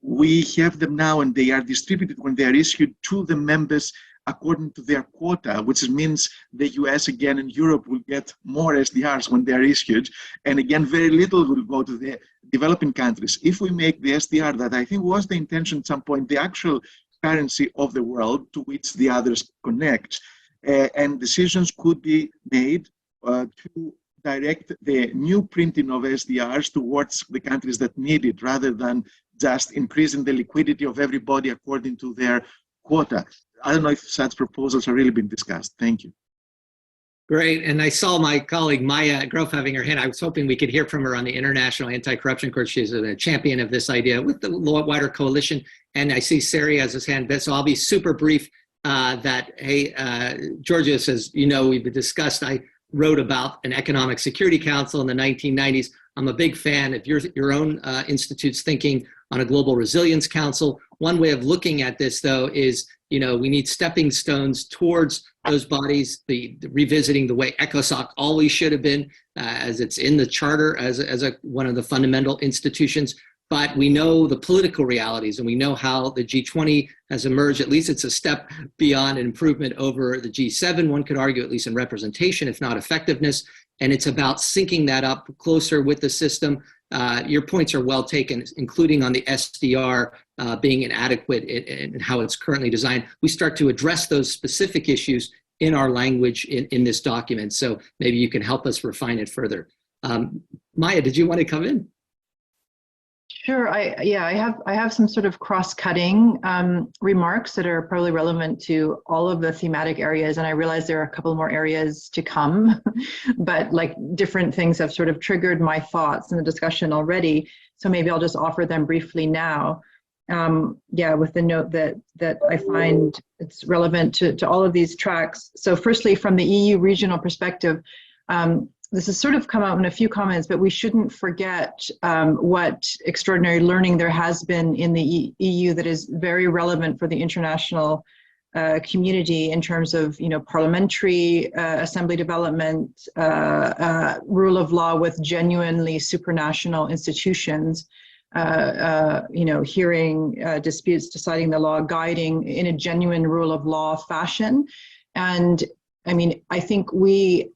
we have them now, and they are distributed when they are issued to the members according to their quota, which means the US again and Europe will get more SDRs when they are issued, and again very little will go to the developing countries. If we make the SDR, that I think was the intention at some point, the actual currency of the world to which the others connect, and decisions could be made to direct the new printing of SDRs towards the countries that need it, rather than just increasing the liquidity of everybody according to their quota. I don't know if such proposals have really been discussed. Thank you. Great, and I saw my colleague Maya Grof having her hand. I was hoping we could hear from her on the International Anti-Corruption Court. She's a champion of this idea with the wider coalition. And I see Sari has his hand, so I'll be super brief. Georgios, as you know, we've discussed, I wrote about an economic security council in the 1990s. I'm a big fan of your own institute's thinking on a global resilience council. One way of looking at this, though, is we need stepping stones towards those bodies, the revisiting the way ECOSOC always should have been, as it's in the charter as one of the fundamental institutions. But we know the political realities, and we know how the G20 has emerged. At least it's a step beyond an improvement over the G7, one could argue, at least in representation, if not effectiveness. And it's about syncing that up closer with the system. Your points are well taken, including on the SDR being inadequate in how it's currently designed. We start to address those specific issues in our language in this document. So maybe you can help us refine it further. Maya, did you want to come in? Sure. I have some sort of cross-cutting remarks that are probably relevant to all of the thematic areas, and I realize there are a couple more areas to come, but like different things have sort of triggered my thoughts in the discussion already. So maybe I'll just offer them briefly now. With the note that I find it's relevant to all of these tracks. So firstly, from the EU regional perspective, this has sort of come out in a few comments, but we shouldn't forget what extraordinary learning there has been in the EU that is very relevant for the international community in terms of, parliamentary assembly development, rule of law with genuinely supranational institutions, hearing disputes, deciding the law, guiding in a genuine rule of law fashion. And I think the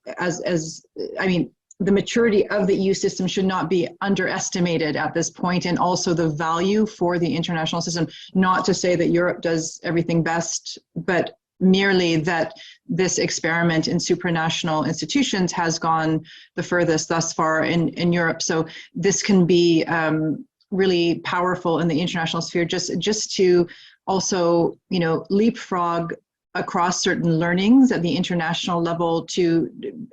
maturity of the EU system should not be underestimated at this point, and also the value for the international system, not to say that Europe does everything best, but merely that this experiment in supranational institutions has gone the furthest thus far in Europe. So this can be really powerful in the international sphere, just to also, leapfrog across certain learnings at the international level.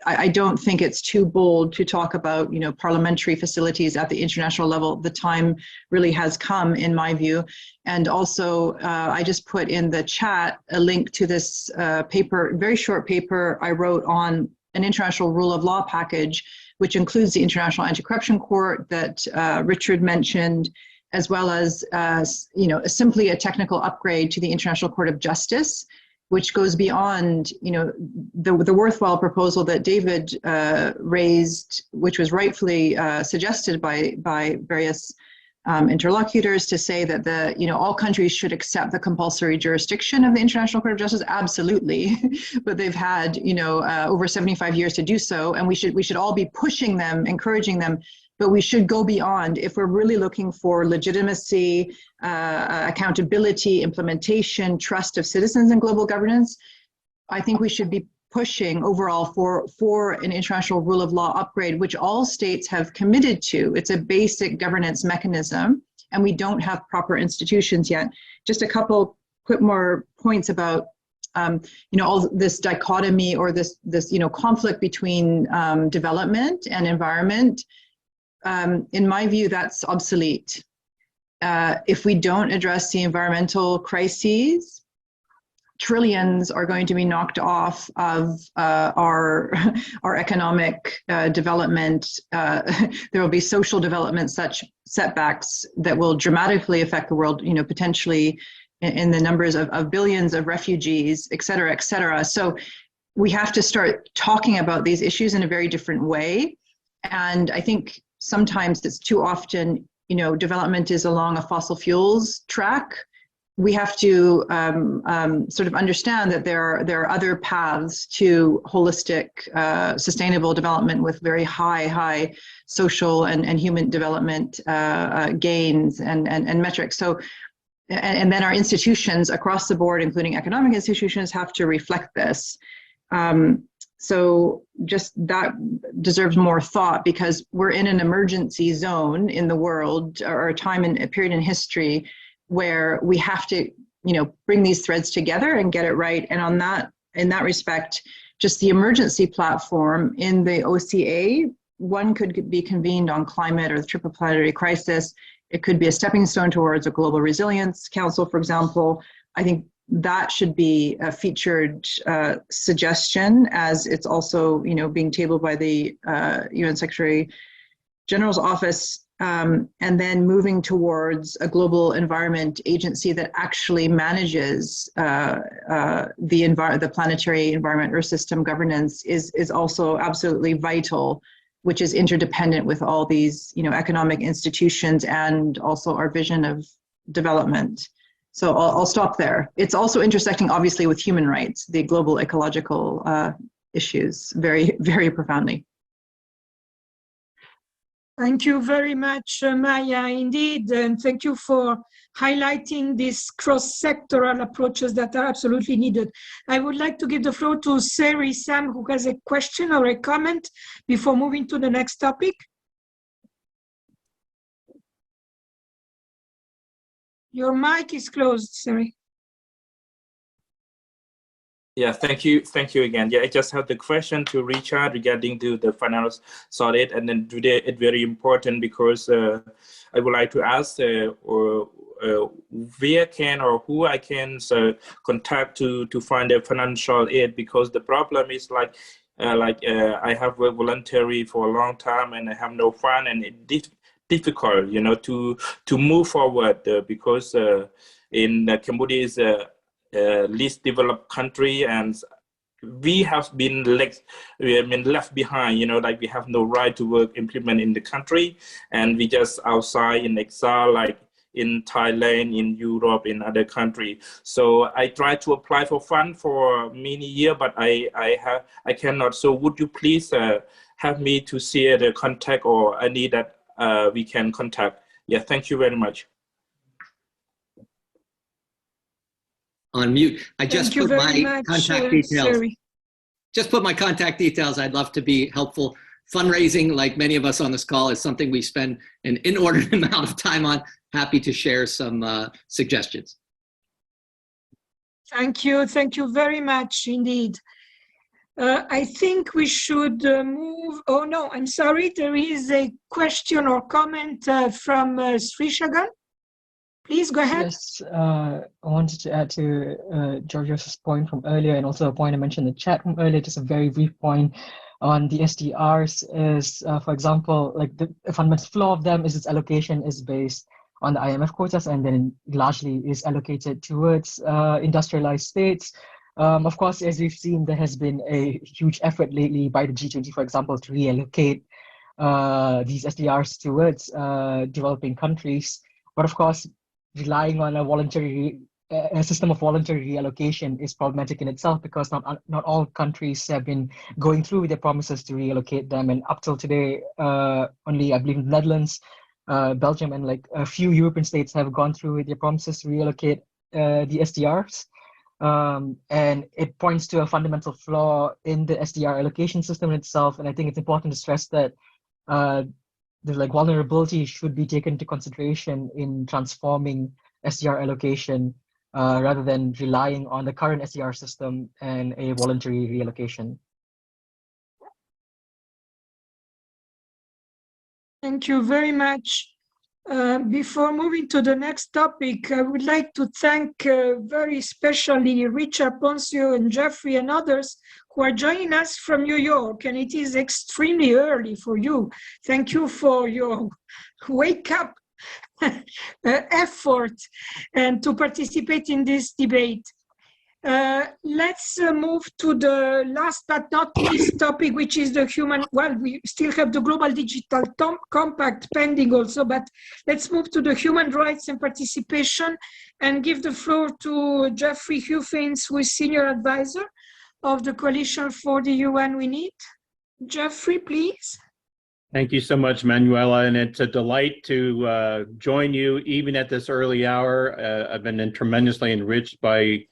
I don't think it's too bold to talk about, parliamentary facilities at the international level. The time really has come, in my view. And also, I just put in the chat a link to this paper, very short paper I wrote on an international rule of law package, which includes the International Anti-Corruption Court that Richard mentioned, as well as, simply a technical upgrade to the International Court of Justice, which goes beyond, the worthwhile proposal that David raised, which was rightfully suggested by various interlocutors, to say that all countries should accept the compulsory jurisdiction of the International Court of Justice. Absolutely, but they've had over 75 years to do so, and we should all be pushing them, encouraging them. But we should go beyond if we're really looking for legitimacy, accountability, implementation, trust of citizens in global governance. I think we should be pushing overall for an international rule of law upgrade, which all states have committed to. It's a basic governance mechanism, and we don't have proper institutions yet. Just a couple quick more points about all this dichotomy or this conflict between development and environment. In my view, that's obsolete. If we don't address the environmental crises, trillions are going to be knocked off of our economic development. There will be social development such setbacks that will dramatically affect the world, potentially in the numbers of billions of refugees, et cetera, et cetera. So we have to start talking about these issues in a very different way. And I think sometimes it's too often, development is along a fossil fuels track, we have to sort of understand that there are other paths to holistic, sustainable development with very high social and human development gains and metrics. So, and then our institutions across the board, including economic institutions, have to reflect this. So just that deserves more thought, because we're in an emergency zone in the world, or a period in history where we have to, bring these threads together and get it right. And in that respect, just the emergency platform in the OCA, one could be convened on climate or the triple planetary crisis. It could be a stepping stone towards a global resilience council, for example. I think that should be a featured suggestion, as it's also, being tabled by the UN Secretary-General's office, and then moving towards a global environment agency that actually manages the planetary environment, Earth system governance is also absolutely vital, which is interdependent with all these, economic institutions and also our vision of development. So I'll stop there. It's also intersecting, obviously, with human rights, the global ecological issues, very, very profoundly. Thank you very much, Maya, indeed, and thank you for highlighting these cross-sectoral approaches that are absolutely needed. I would like to give the floor to Seri Sam, who has a question or a comment before moving to the next topic. Your mic is closed, Seri. Yeah, thank you again. Yeah, I just have the question to Richard regarding to the finance audit, and then today it's very important because I would like to ask where can or who I can contact to find a financial aid, because the problem is like I have worked voluntary for a long time and I have no fund, and it's difficult, to move forward because in Cambodia is least developed country, and we have been left behind, like we have no right to work implement in the country, and we just outside in exile, like in Thailand, in Europe, in other countries. So I tried to apply for fund for many years, but I cannot. So would you please have me to share the contact or any that we can contact? Yeah, thank you very much. On mute. I just put my contact details. Seri. Just put my contact details. I'd love to be helpful. Fundraising, like many of us on this call, is something we spend an inordinate amount of time on. Happy to share some suggestions. Thank you very much indeed. I think we should move. Oh no, I'm sorry. There is a question or comment from Sri Shagan. Please go ahead. Yes, I wanted to add to Georgios' point from earlier, and also a point I mentioned in the chat from earlier, just a very brief point on the SDRs is, for example, like the fundamental flaw of them is its allocation is based on the IMF quotas, and then largely is allocated towards industrialized states. Of course, as we've seen, there has been a huge effort lately by the G20, for example, to reallocate these SDRs towards developing countries. But of course, relying on a system of voluntary reallocation is problematic in itself, because not all countries have been going through with their promises to reallocate them. And up till today, only, I believe, the Netherlands, Belgium, and like a few European states have gone through with their promises to reallocate the SDRs. And it points to a fundamental flaw in the SDR allocation system in itself. And I think it's important to stress that the vulnerability should be taken into consideration in transforming SDR allocation rather than relying on the current SDR system and a voluntary reallocation. Thank you very much. Before moving to the next topic, I would like to thank very especially Richard Poncio and Jeffrey and others who are joining us from New York, and it is extremely early for you. Thank you for your wake up effort and to participate in this debate. Let's move to the last but not least topic, which is the human, well, we still have the Global Digital Compact pending also, but let's move to the human rights and participation and give the floor to Jeffrey Huffins, who is Senior Advisor of the Coalition for the UN We Need. Jeffrey, please. Thank you so much, Manuela, and it's a delight to join you even at this early hour. I've been tremendously enriched by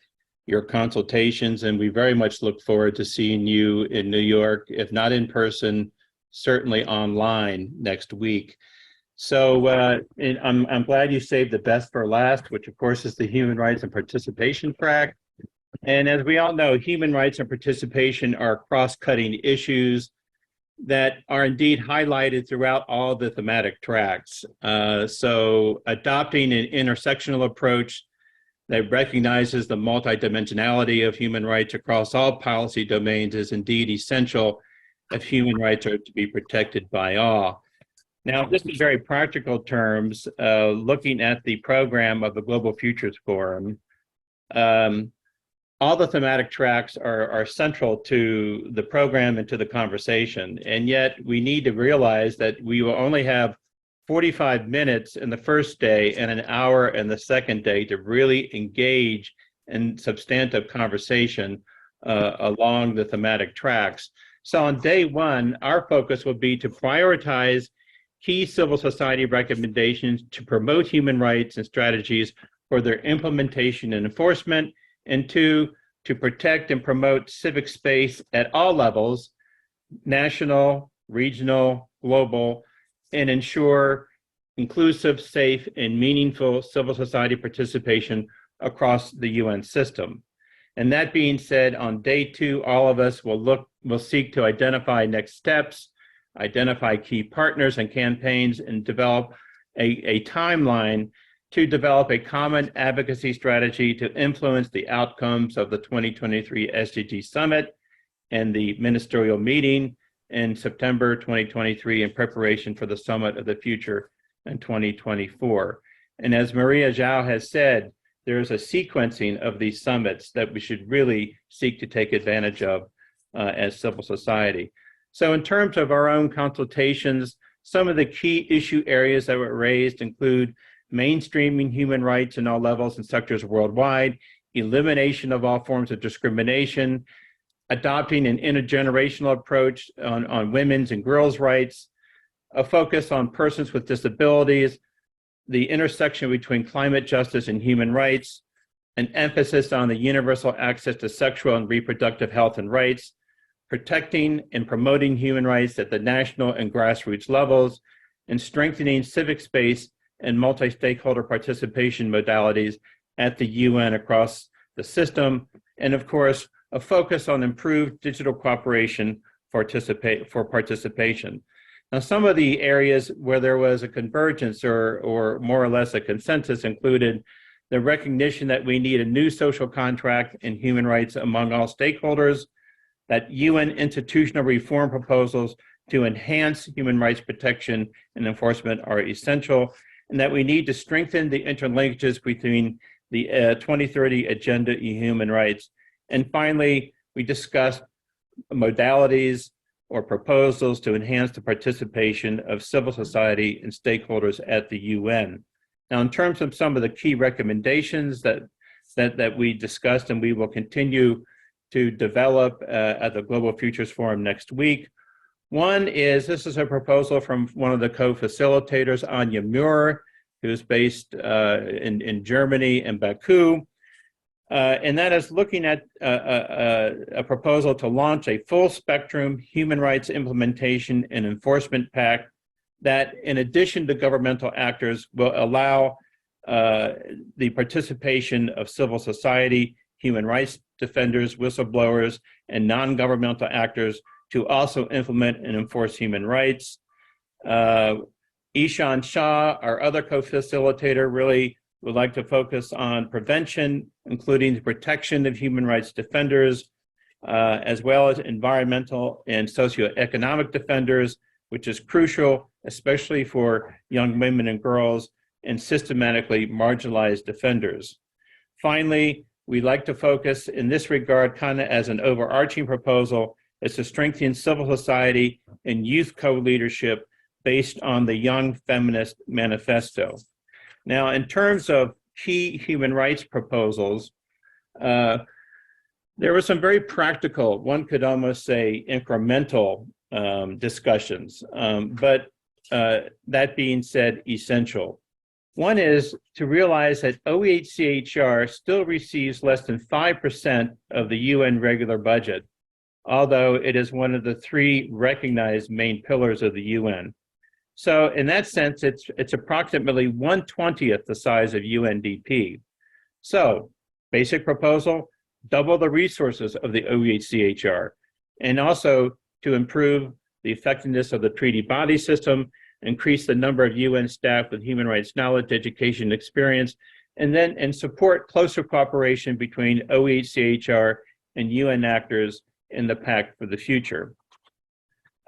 your consultations, and we very much look forward to seeing you in New York, if not in person, certainly online next week. So I'm glad you saved the best for last, which of course is the Human Rights and Participation Track. And as we all know, human rights and participation are cross-cutting issues that are indeed highlighted throughout all the thematic tracks. So adopting an intersectional approach that recognizes the multidimensionality of human rights across all policy domains is indeed essential if human rights are to be protected by all. Now, just in very practical terms, looking at the program of the Global Futures Forum, all the thematic tracks are central to the program and to the conversation. And yet we need to realize that we will only have 45 minutes in the first day and an hour in the second day to really engage in substantive conversation along the thematic tracks. So on day one, our focus will be to prioritize key civil society recommendations to promote human rights and strategies for their implementation and enforcement, and two, to protect and promote civic space at all levels, national, regional, global, and ensure inclusive, safe, and meaningful civil society participation across the UN system. And that being said, on day two, all of us will seek to identify next steps, identify key partners and campaigns, and develop a timeline to develop a common advocacy strategy to influence the outcomes of the 2023 SDG Summit and the ministerial meeting in September 2023 in preparation for the Summit of the Future in 2024. And as Maria João has said, there's a sequencing of these summits that we should really seek to take advantage of as civil society. So in terms of our own consultations, some of the key issue areas that were raised include mainstreaming human rights in all levels and sectors worldwide, elimination of all forms of discrimination, adopting an intergenerational approach on women's and girls' rights, a focus on persons with disabilities, the intersection between climate justice and human rights, an emphasis on the universal access to sexual and reproductive health and rights, protecting and promoting human rights at the national and grassroots levels, and strengthening civic space and multi-stakeholder participation modalities at the UN across the system, and of course, a focus on improved digital cooperation for participation. Now, some of the areas where there was a convergence or more or less a consensus included the recognition that we need a new social contract in human rights among all stakeholders, that UN institutional reform proposals to enhance human rights protection and enforcement are essential, and that we need to strengthen the interlinkages between the 2030 Agenda on Human Rights. And finally, we discussed modalities or proposals to enhance the participation of civil society and stakeholders at the UN. Now, in terms of some of the key recommendations that we discussed and we will continue to develop at the Global Futures Forum next week, one is, this is a proposal from one of the co-facilitators, Anya Muir, who's based in Germany and Baku. And that is looking at a proposal to launch a full spectrum human rights implementation and enforcement pact that, in addition to governmental actors, will allow the participation of civil society, human rights defenders, whistleblowers, and non-governmental actors to also implement and enforce human rights. Ishan Shah, our other co-facilitator, really would like to focus on prevention, including the protection of human rights defenders, as well as environmental and socioeconomic defenders, which is crucial, especially for young women and girls and systematically marginalized defenders. Finally, we like to focus in this regard kind of as an overarching proposal is to strengthen civil society and youth co-leadership based on the Young Feminist Manifesto. Now, in terms of key human rights proposals, there were some very practical, one could almost say incremental discussions, but that being said, essential. One is to realize that OHCHR still receives less than 5% of the UN regular budget, although it is one of the 3 recognized main pillars of the UN. So in that sense, it's approximately 1/20th the size of UNDP. So basic proposal, double the resources of the OHCHR, and also to improve the effectiveness of the treaty body system, increase the number of UN staff with human rights knowledge, education, experience, and support closer cooperation between OHCHR and UN actors in the Pact for the Future.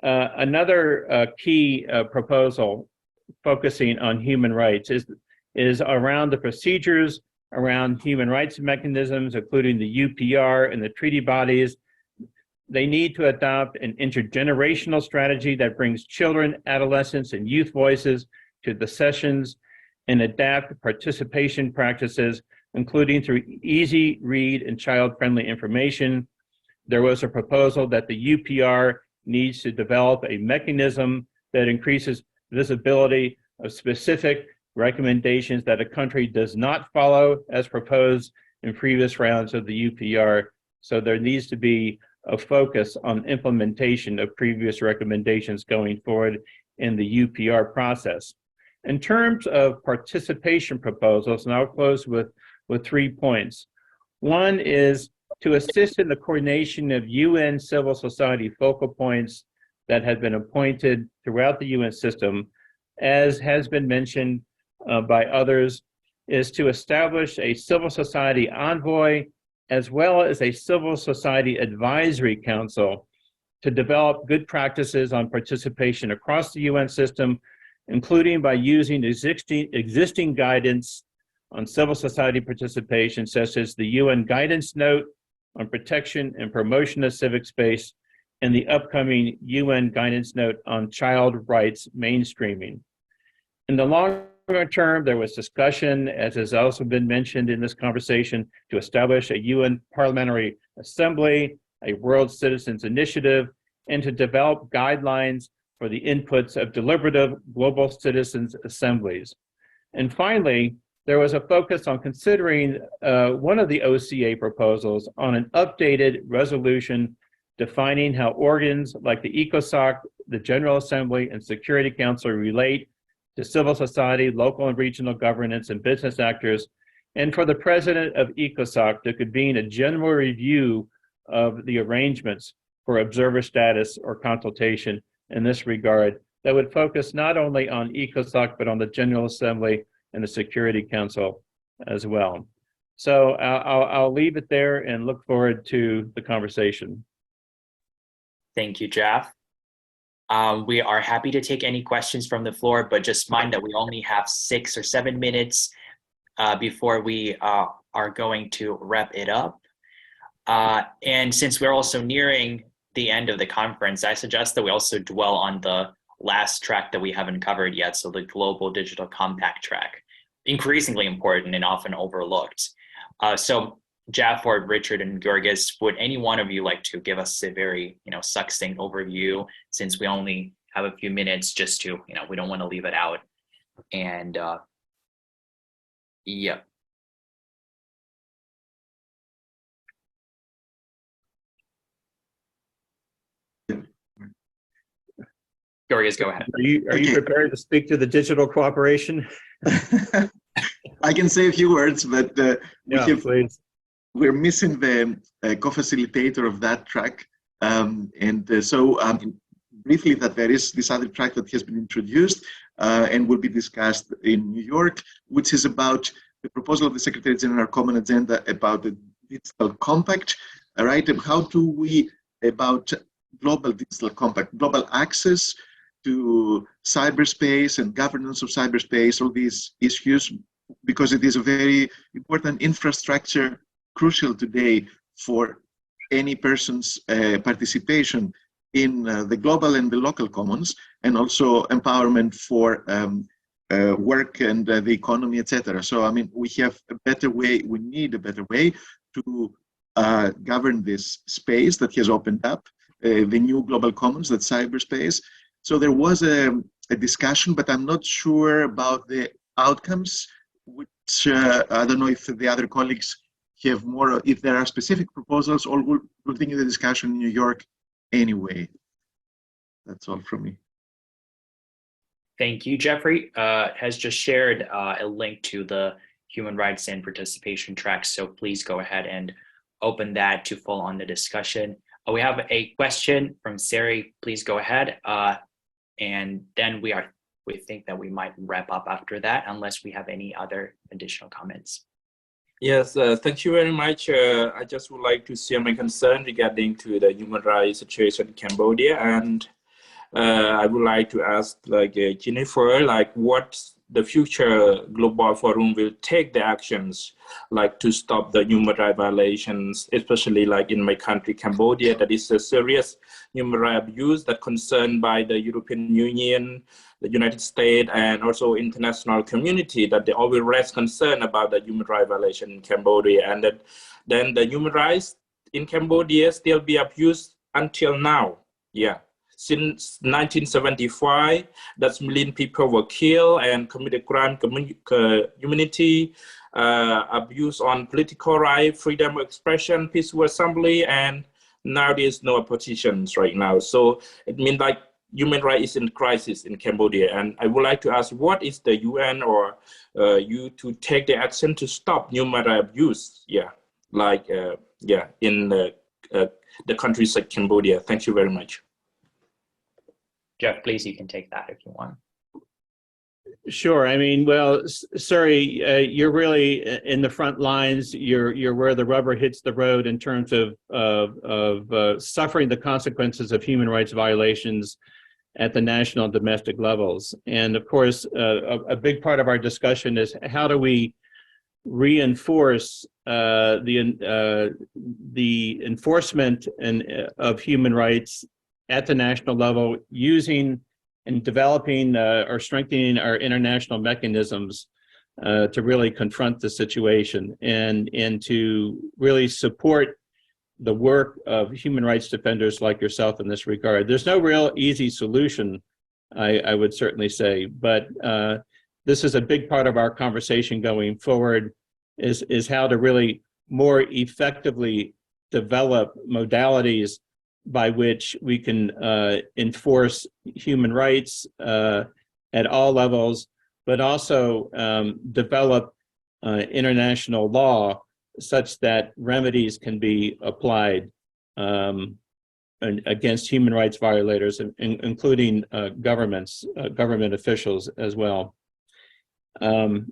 Another key proposal focusing on human rights is around the procedures around human rights mechanisms, including the UPR and the treaty bodies. They need to adopt an intergenerational strategy that brings children, adolescents, and youth voices to the sessions and adapt participation practices, including through easy read and child-friendly information. There was a proposal that the UPR needs to develop a mechanism that increases visibility of specific recommendations that a country does not follow as proposed in previous rounds of the UPR. So there needs to be a focus on implementation of previous recommendations going forward in the UPR process. In terms of participation proposals, and I'll close with 3 points. One is to assist in the coordination of UN civil society focal points that have been appointed throughout the UN system, as has been mentioned by others, is to establish a civil society envoy as well as a civil society advisory council to develop good practices on participation across the UN system, including by using existing guidance on civil society participation, such as the UN Guidance Note on Protection and Promotion of Civic Space and the upcoming UN Guidance Note on Child Rights Mainstreaming. In the longer term, there was discussion, as has also been mentioned in this conversation, to establish a UN Parliamentary Assembly, a World Citizens Initiative, and to develop guidelines for the inputs of deliberative global citizens assemblies. And finally, there was a focus on considering one of the OCA proposals on an updated resolution defining how organs like the ECOSOC, the General Assembly, and Security Council relate to civil society, local and regional governance, and business actors, and for the president of ECOSOC to convene a general review of the arrangements for observer status or consultation in this regard that would focus not only on ECOSOC, but on the General Assembly and the Security Council as well. So I'll leave it there and look forward to the conversation. Thank you, Jeff. We are happy to take any questions from the floor, but just mind that we only have 6 or 7 minutes before we are going to wrap it up. And since we're also nearing the end of the conference, I suggest that we also dwell on the last track that we haven't covered yet, so the Global Digital Compact track, increasingly important and often overlooked. So Jeff or Richard and Georgis, would any one of you like to give us a very, succinct overview, since we only have a few minutes, just to, we don't want to leave it out. And yeah. Georgis, go ahead. Are you prepared to speak to the digital cooperation? I can say a few words, but please. We're missing the co-facilitator of that track. Briefly, that there is this other track that has been introduced and will be discussed in New York, which is about the proposal of the Secretary-General Common Agenda about the Digital Compact, right? And how do we, about global digital compact, global access to cyberspace and governance of cyberspace, all these issues, because it is a very important infrastructure crucial today for any person's participation in the global and the local commons, and also empowerment for work and the economy, etc. So, I mean, we have a better way, we need a better way to govern this space that has opened up, the new global commons, that cyberspace. So there was a discussion, but I'm not sure about the outcomes, which I don't know if the other colleagues have more, if there are specific proposals, or we'll continue the discussion in New York anyway. That's all from me. Thank you. Jeffrey has just shared a link to the human rights and participation track, so please go ahead and open that to follow on the discussion. We have a question from Sari. Please go ahead, and then we think that we might wrap up after that, unless we have any other additional comments. Yes, thank you very much. I just would like to share my concern regarding to the human rights situation in Cambodia, and I would like to ask, like, Jennifer, like, what the future global forum will take the actions, like, to stop the human rights violations, especially like in my country, Cambodia, that is a serious human rights abuse that concerned by the European Union, the United States, and also international community, that they always raise concern about the human rights violation in Cambodia, and that then the human rights in Cambodia still be abused until now. Yeah. Since 1975, that's million people were killed and committed crime, community abuse on political right, freedom of expression, peaceful assembly, and now there's no oppositions right now. So it means like human rights is in crisis in Cambodia. And I would like to ask, what is the UN or you to take the action to stop human rights abuse? Yeah, like in the countries like Cambodia. Thank you very much. Jeff, please, you can take that if you want. Sure. I mean, well, sorry, you're really in the front lines. You're where the rubber hits the road in terms of suffering the consequences of human rights violations at the national and domestic levels. And of course, a big part of our discussion is how do we reinforce the enforcement of human rights at the national level, using and developing or strengthening our international mechanisms to really confront the situation and to really support the work of human rights defenders like yourself in this regard. There's no real easy solution, I would certainly say, but this is a big part of our conversation going forward, is how to really more effectively develop modalities by which we can enforce human rights at all levels, but also develop international law such that remedies can be applied against human rights violators, including government officials as well. You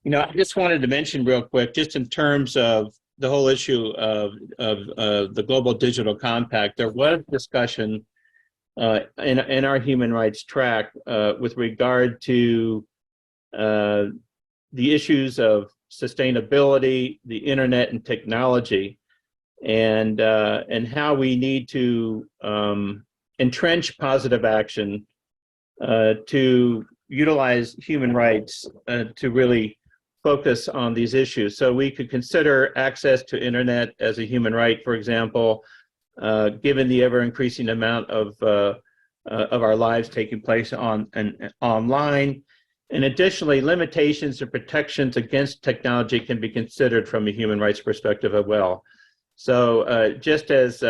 know, I just wanted to mention real quick, just in terms of the whole issue of the Global Digital Compact, there was discussion in our human rights track with regard to the issues of sustainability, the internet and technology, and how we need to entrench positive action to utilize human rights to really focus on these issues. So we could consider access to internet as a human right, for example, given the ever-increasing amount of our lives taking place online. And additionally, limitations and protections against technology can be considered from a human rights perspective as well. So just as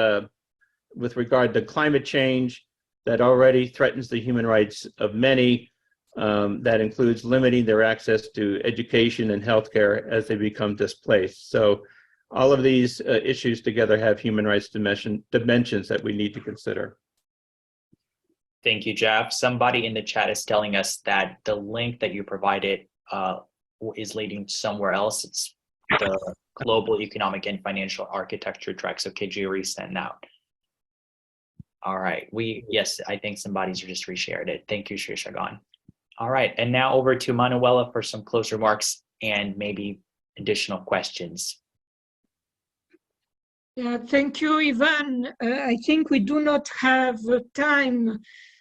with regard to climate change that already threatens the human rights of many, that includes limiting their access to education and healthcare as they become displaced. So all of these issues together have human rights dimensions that we need to consider. Thank you, Jeff. Somebody in the chat is telling us that the link that you provided is leading somewhere else. It's the Global Economic and Financial Architecture track. So could you resend out? All right. Yes, I think somebody's just reshared it. Thank you, Shishagan. All right, and now over to Manuela for some close remarks and maybe additional questions. Thank you, Ivan. I think we do not have time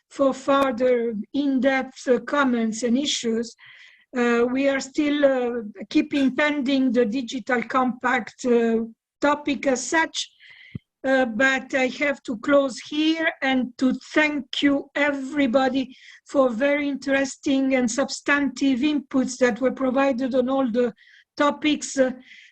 for further in-depth comments and issues. We are still keeping pending the digital compact topic as such, but I have to close here and to thank you everybody for very interesting and substantive inputs that were provided on all the topics,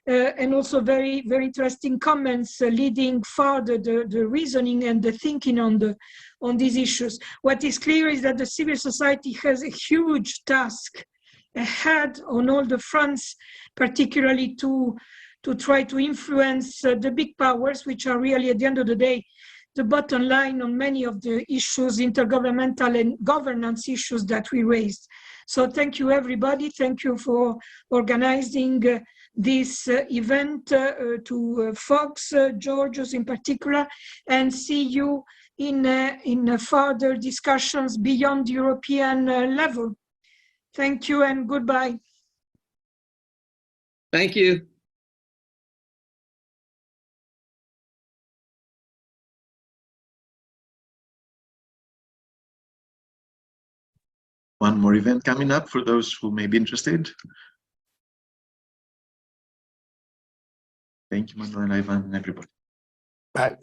and also very, very interesting comments leading further the reasoning and the thinking on these issues. What is clear is that the civil society has a huge task ahead on all the fronts, particularly to try to influence the big powers, which are really, at the end of the day, the bottom line on many of the issues, intergovernmental and governance issues that we raised. So thank you, everybody. Thank you for organizing this event, to Fox, Georgios in particular, and see you in further discussions beyond European level. Thank you and goodbye. Thank you. One more event coming up for those who may be interested. Thank you, Manuel, Ivan, and everybody. Bye.